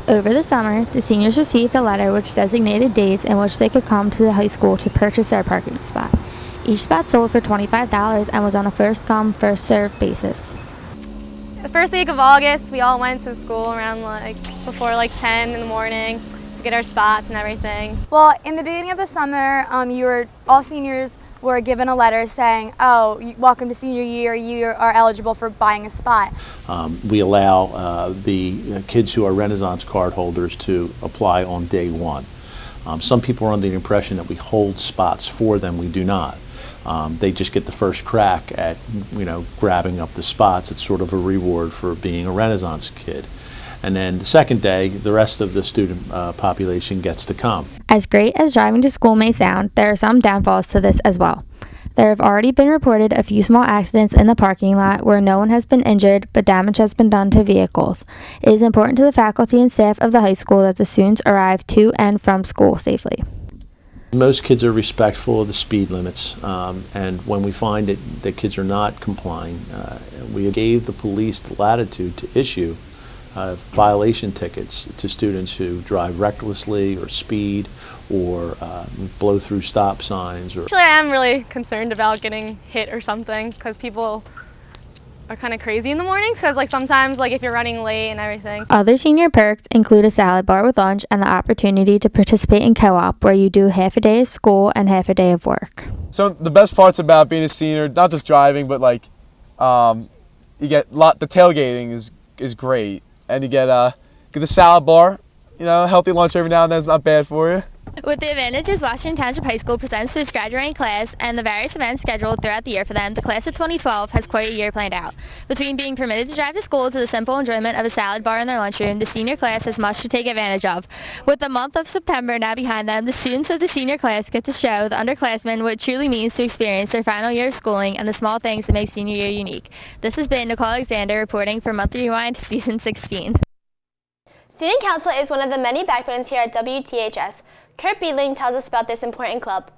Over the summer, the seniors received a letter which designated days in which they could come to the high school to purchase their parking spot. Each spot sold for $25 and was on a first-come, first-served basis.
The first week of August, we all went to school around before 10 in the morning to get our spots and everything.
Well, in the beginning of the summer, all seniors were given a letter saying, "Oh, welcome to senior year. You are eligible for buying a spot."
We allow the kids who are Renaissance card holders to apply on day one. Some people are under the impression that we hold spots for them. We do not. They just get the first crack at, grabbing up the spots. It's sort of a reward for being a Renaissance kid. And then the second day, the rest of the student population gets to come.
As great as driving to school may sound, there are some downfalls to this as well. There have already been reported a few small accidents in the parking lot where no one has been injured, but damage has been done to vehicles. It is important to the faculty and staff of the high school that the students arrive to and from school safely.
Most kids are respectful of the speed limits, and when we find that kids are not complying, we gave the police the latitude to issue violation tickets to students who drive recklessly or speed or blow through stop signs.
Actually, I am really concerned about getting hit or something because people are kind of crazy in the mornings because sometimes if you're running late and everything.
Other senior perks include a salad bar with lunch and the opportunity to participate in co-op where you do half a day of school and half a day of work.
So the best parts about being a senior, not just driving, but you get the tailgating is great, and you get the salad bar, healthy lunch every now and then is not bad for you.
With the advantages Washington Township High School presents to its graduating class and the various events scheduled throughout the year for them, the class of 2012 has quite a year planned out. Between being permitted to drive to school to the simple enjoyment of a salad bar in their lunchroom, the senior class has much to take advantage of. With the month of September now behind them, the students of the senior class get to show the underclassmen what it truly means to experience their final year of schooling and the small things that make senior year unique. This has been Nicole Alexander reporting for Monthly Rewind, Season 16.
Student Council is one of the many backbones here at WTHS. Kurt Beedling tells us about this important club.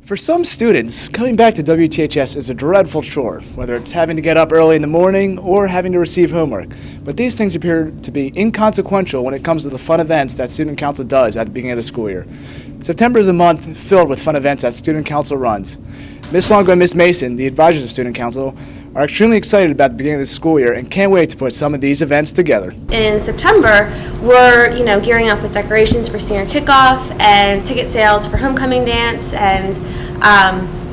For some students, coming back to WTHS is a dreadful chore, whether it's having to get up early in the morning or having to receive homework. But these things appear to be inconsequential when it comes to the fun events that Student Council does at the beginning of the school year. September is a month filled with fun events that Student Council runs. Ms. Longo and Ms. Mason, the advisors of Student Council, are extremely excited about the beginning of the school year and can't wait to put some of these events together.
In September, we're gearing up with decorations for senior kickoff and ticket sales for homecoming dance and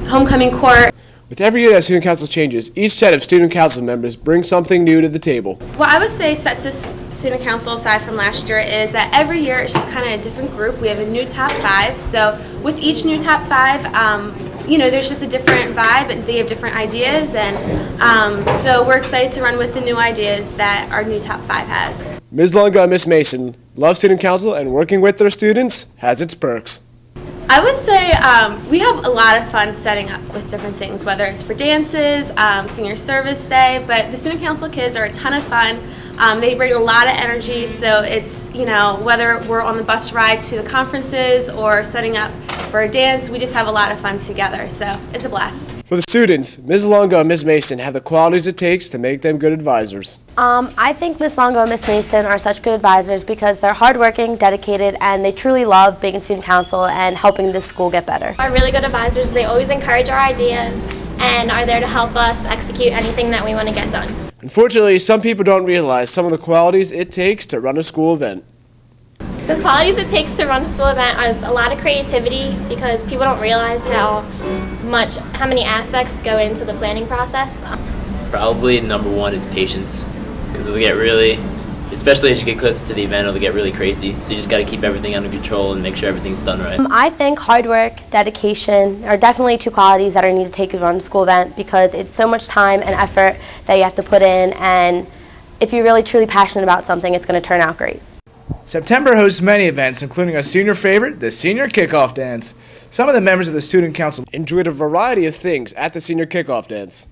homecoming court.
With every year that Student Council changes, each set of Student Council members brings something new to the table.
What I would say sets this Student Council aside from last year is that every year it's just kind of a different group. We have a new top 5, so with each new top 5, there's just a different vibe, and they have different ideas, and so we're excited to run with the new ideas that our new top 5 has.
Ms. Longo and Ms. Mason love Student Council, and working with their students has its perks.
I would say we have a lot of fun setting up with different things, whether it's for dances, senior service day, but the Student Council kids are a ton of fun.
They bring a lot of energy, so it's, you know, whether we're on the bus ride to the conferences or setting up for a dance, we just have a lot of fun together, so it's a blast.
For the students, Ms. Longo and Ms. Mason have the qualities it takes to make them good advisors.
I think Ms. Longo and Ms. Mason are such good advisors because they're hardworking, dedicated, and they truly love being in student council and helping this school get better.
Are really good advisors. They always encourage our ideas and are there to help us execute anything that we want to get done.
Unfortunately, some people don't realize some of the qualities it takes to run a school event.
The qualities it takes to run a school event is a lot of creativity because people don't realize how many aspects go into the planning process.
Probably number one is patience, because it'll get really, especially as you get closer to the event, it'll get really crazy. So you just got to keep everything under control and make sure everything's done right.
I think hard work, dedication are definitely two qualities that are needed to take to run a school event because it's so much time and effort that you have to put in, and if you're really truly passionate about something, it's going to turn out great.
September hosts many events, including a senior favorite, the Senior Kickoff Dance. Some of the members of the Student Council enjoyed a variety of things at the Senior Kickoff Dance.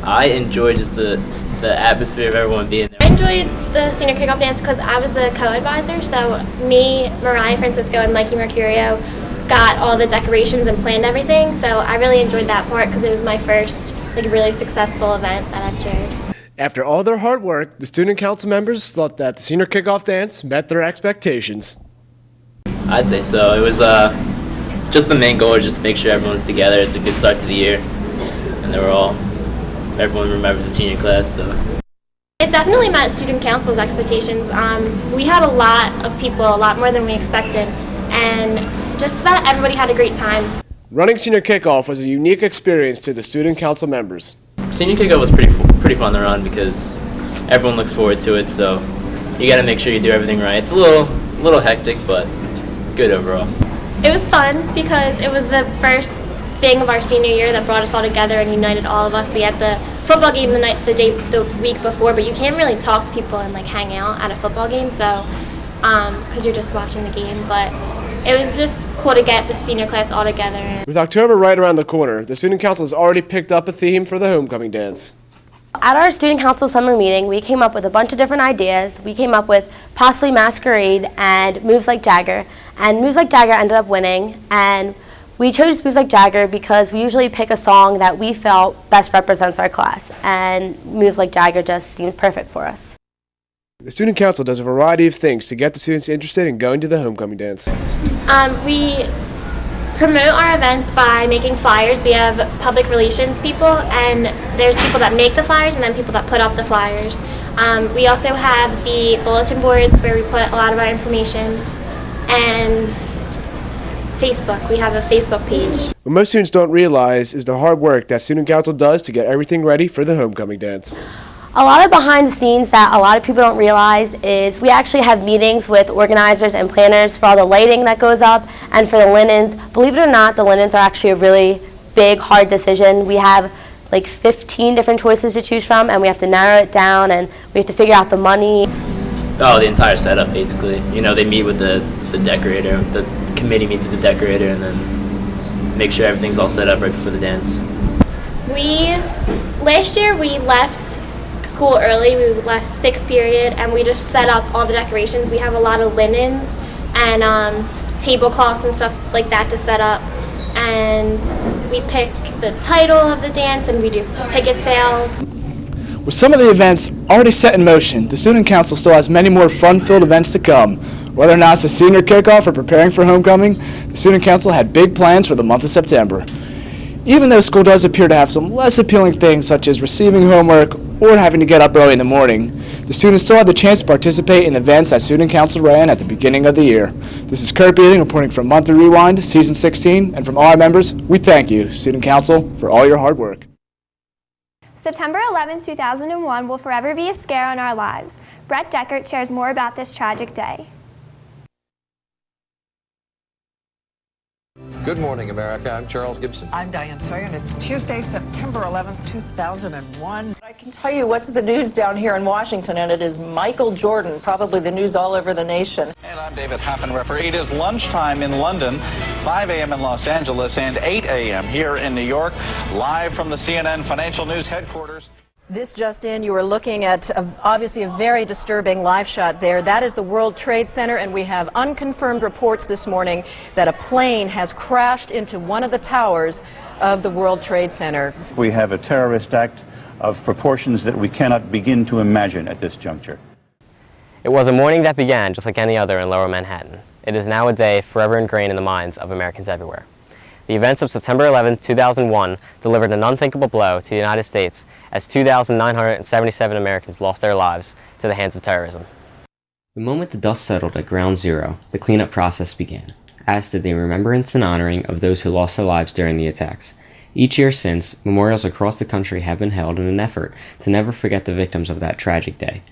I enjoy just the atmosphere of everyone being there.
I enjoyed the Senior Kickoff Dance because I was the co-advisor, so me, Mariah Francisco, and Mikey Mercurio got all the decorations and planned everything, so I really enjoyed that part because it was my first really successful event that I've chaired.
After all their hard work, the Student Council members thought that the Senior Kickoff Dance met their expectations.
I'd say so. It was just the main goal is just to make sure everyone's together. It's a good start to the year, and everyone remembers the senior class. So
It definitely met Student Council's expectations. We had a lot of people, a lot more than we expected, and just that everybody had a great time.
Running Senior Kickoff was a unique experience to the Student Council members.
Senior Kickoff was pretty fun to run because everyone looks forward to it. So you got to make sure you do everything right. It's a little hectic, but good overall.
It was fun because it was the first thing of our senior year that brought us all together and united all of us. We had the football game the week before, but you can't really talk to people and hang out at a football game, so because you're just watching the game. But it was just cool to get the senior class all together.
With October right around the corner, the Student Council has already picked up a theme for the homecoming dance.
At our Student Council summer meeting, we came up with a bunch of different ideas. We came up with possibly Masquerade and Moves Like Jagger, and Moves Like Jagger ended up winning, and we chose Moves Like Jagger because we usually pick a song that we felt best represents our class, and Moves Like Jagger just seemed perfect for us.
The Student Council does a variety of things to get the students interested in going to the homecoming dance.
We promote our events by making flyers. We have public relations people, and there's people that make the flyers and then people that put up the flyers. We also have the bulletin boards where we put a lot of our information, and Facebook. We have a Facebook page.
What most students don't realize is the hard work that Student Council does to get everything ready for the homecoming dance.
A lot of behind the scenes that a lot of people don't realize is we actually have meetings with organizers and planners for all the lighting that goes up and for the linens. Believe it or not, the linens are actually a really big, hard decision. We have 15 different choices to choose from, and we have to narrow it down, and we have to figure out the money.
Oh, the entire setup, basically. They meet with the decorator, the committee meets with the decorator, and then make sure everything's all set up right before the dance.
Last year we left school early. We left 6th period, and we just set up all the decorations. We have a lot of linens and tablecloths and stuff like that to set up, and we pick the title of the dance, and we do ticket sales.
With some of the events already set in motion, the Student Council still has many more fun-filled events to come. Whether or not it's a senior kickoff or preparing for homecoming, the Student Council had big plans for the month of September. Even though school does appear to have some less appealing things such as receiving homework or having to get up early in the morning, the students still had the chance to participate in events that Student Council ran at the beginning of the year. This is Kurt Beating reporting from Monthly Rewind, Season 16, and from all our members, we thank you, Student Council, for all your hard work.
September 11, 2001 will forever be a scare on our lives. Brett Deckert shares more about this tragic day.
Good morning, America. I'm Charles Gibson.
I'm Diane Sawyer, and it's Tuesday, September 11th, 2001.
I can tell you what's the news down here in Washington, and it is Michael Jordan, probably the news all over the nation.
And I'm David Haffenreffer. It is lunchtime in London, 5 a.m. in Los Angeles, and 8 a.m. here in New York, live from the CNN Financial News headquarters.
This just in, you are looking at obviously a very disturbing live shot there. That is the World Trade Center, and we have unconfirmed reports this morning that a plane has crashed into one of the towers of the World Trade Center.
We have a terrorist act of proportions that we cannot begin to imagine at this juncture.
It was a morning that began just like any other in Lower Manhattan. It is now a day forever ingrained in the minds of Americans everywhere. The events of September 11, 2001 delivered an unthinkable blow to the United States as 2,977 Americans lost their lives to the hands of terrorism.
The moment the dust settled at Ground Zero, the cleanup process began, as did the remembrance and honoring of those who lost their lives during the attacks. Each year since, memorials across the country have been held in an effort to never forget the victims of that tragic day.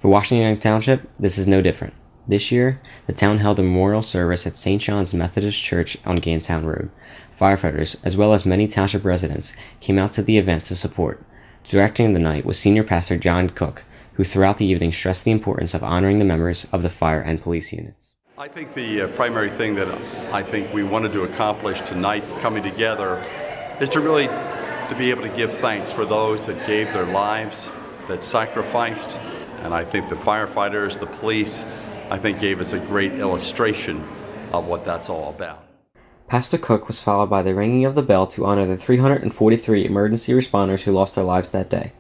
For Washington Township, this is no different. This year, the town held a memorial service at St. John's Methodist Church on Gaintown Road. Firefighters, as well as many township residents, came out to the event to support. Directing the night was Senior Pastor John Cook, who throughout the evening stressed the importance of honoring the members of the fire and police units.
I think the primary thing that I think we wanted to accomplish tonight, coming together, is to really to be able to give thanks for those that gave their lives, that sacrificed, and I think the firefighters, the police, I think gave us a great illustration of what that's all about.
Pastor Cook was followed by the ringing of the bell to honor the 343 emergency responders who lost their lives that day.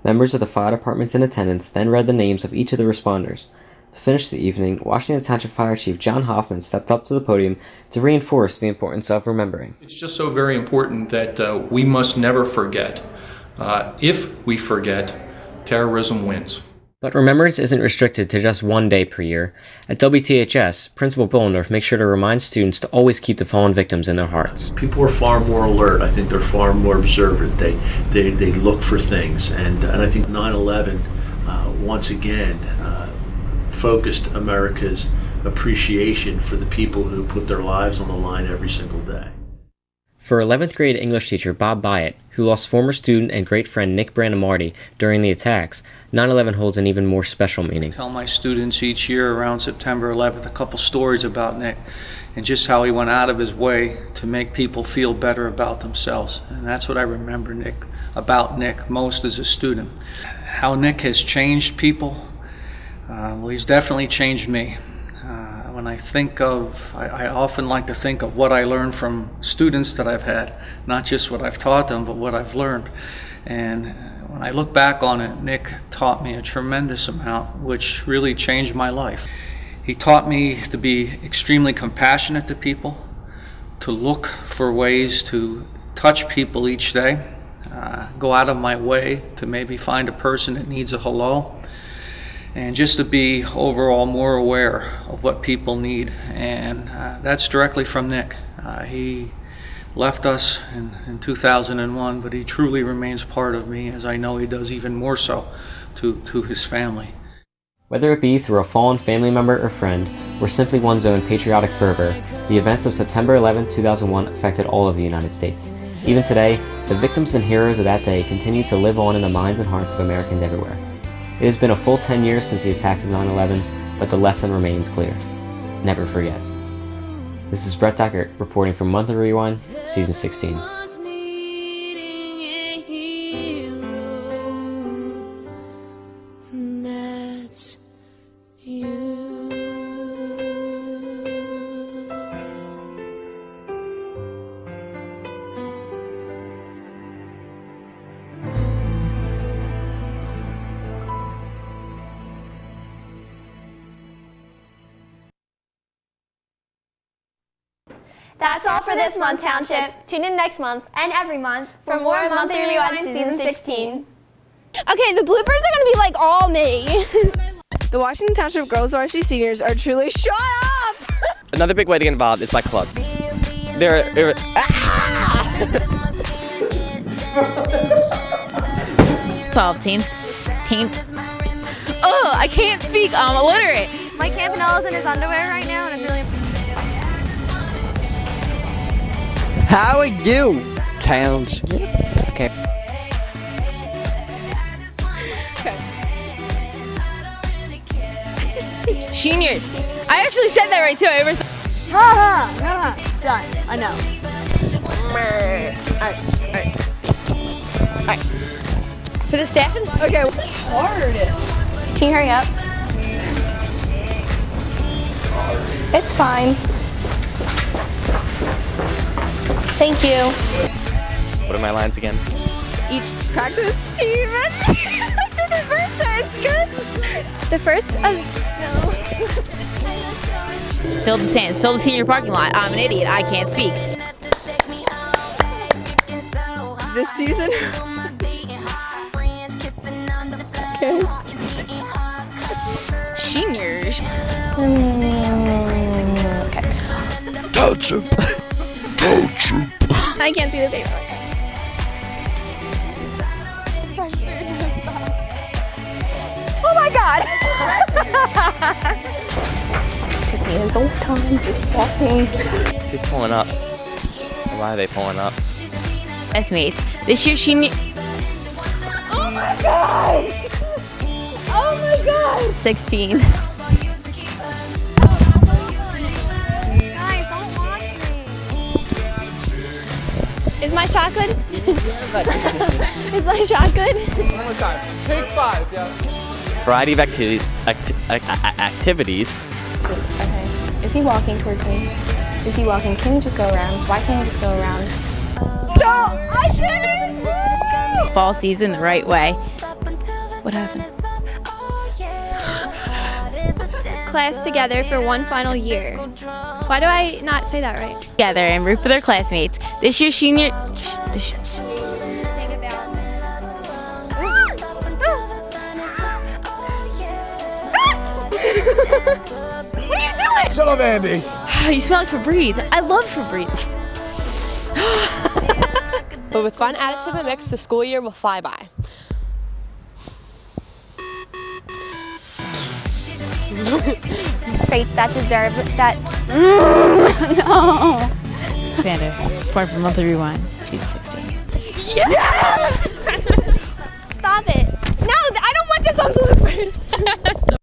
Members of the fire departments in attendance then read the names of each of the responders. To finish the evening, Washington Township Fire Chief John Hoffman stepped up to the podium to reinforce the importance of remembering.
It's just so very important that we must never forget. If we forget, terrorism wins.
But remembrance isn't restricted to just one day per year. At WTHS, Principal Bullendorf makes sure to remind students to always keep the fallen victims in their hearts.
People are far more alert. I think they're far more observant. They look for things. And I think 9/11, once again, focused America's appreciation for the people who put their lives on the line every single day.
For 11th grade English teacher Bob Byatt, who lost former student and great friend Nick Brandamarty during the attacks, 9/11 holds an even more special meaning.
I tell my students each year around September 11th a couple stories about Nick and just how he went out of his way to make people feel better about themselves. And that's what I remember about Nick most as a student. How Nick has changed people, well, he's definitely changed me. When I think of, I often like to think of what I learned from students that I've had, not just what I've taught them, but what I've learned. And when I look back on it, Nick taught me a tremendous amount, which really changed my life. He taught me to be extremely compassionate to people, to look for ways to touch people each day, go out of my way to maybe find a person that needs a hello, and just to be overall more aware of what people need. And that's directly from Nick. He left us in 2001, but he truly remains part of me, as I know he does even more so to his family.
Whether it be through a fallen family member or friend, or simply one's own patriotic fervor, the events of September 11, 2001 affected all of the United States. Even today, the victims and heroes of that day continue to live on in the minds and hearts of Americans everywhere. It has been a full 10 years since the attacks of 9/11, but the lesson remains clear. Never forget. This is Brett Deckert reporting from Monthly Rewind, Season 16.
That's all for this month, Township.
Tune in next month
And every month
for more Monthly Rewind Season 16.
Okay, the bloopers are gonna be like all me. The Washington Township Girls Varsity Seniors are truly shut up!
Another big way to get involved is by clubs. They're
12 teams. Oh, I can't speak. I'm illiterate.
Mike Campanella's in his underwear right now, and it's really.
How are you, Township? Okay.
Seniors. I actually said that right too.
Done. I know.
Alright. For the staff and okay, this is hard.
Can you hurry up? It's fine. Thank you.
What are my lines again?
Each practice team after the first it's good.
The first of no.
Fill the stands, fill the senior parking lot. I'm an idiot, I can't speak.
This season.
Okay.
Seniors.
Okay.
Touch him. Touch him.
I can't see the paper.
Oh my God!
Took me his old time just walking.
Who's pulling up? Why are they pulling up?
Classmates, this year's senior.
Oh my God! Oh my God!
16.
Guys, don't watch me. Is my shot good? Is my shot good?
One more time. Take 5, yeah.
Variety of activities.
Okay. Is he walking towards me? Is he walking? Can you just go around? Why can't he just go around?
So I did it!
Fall season the right way. What happened?
Class together for one final year. Why do I not say that right?
Together and root for their classmates. This year's senior.
What are you doing?
Shut up, Andy.
You smell like Febreze. I love Febreze.
But with fun added to the mix, the school year will fly by.
Traits that deserve that.
No. Xander, point for monthly rewind. Season 16.
Yes! Stop it. No, I don't want this on bloopers.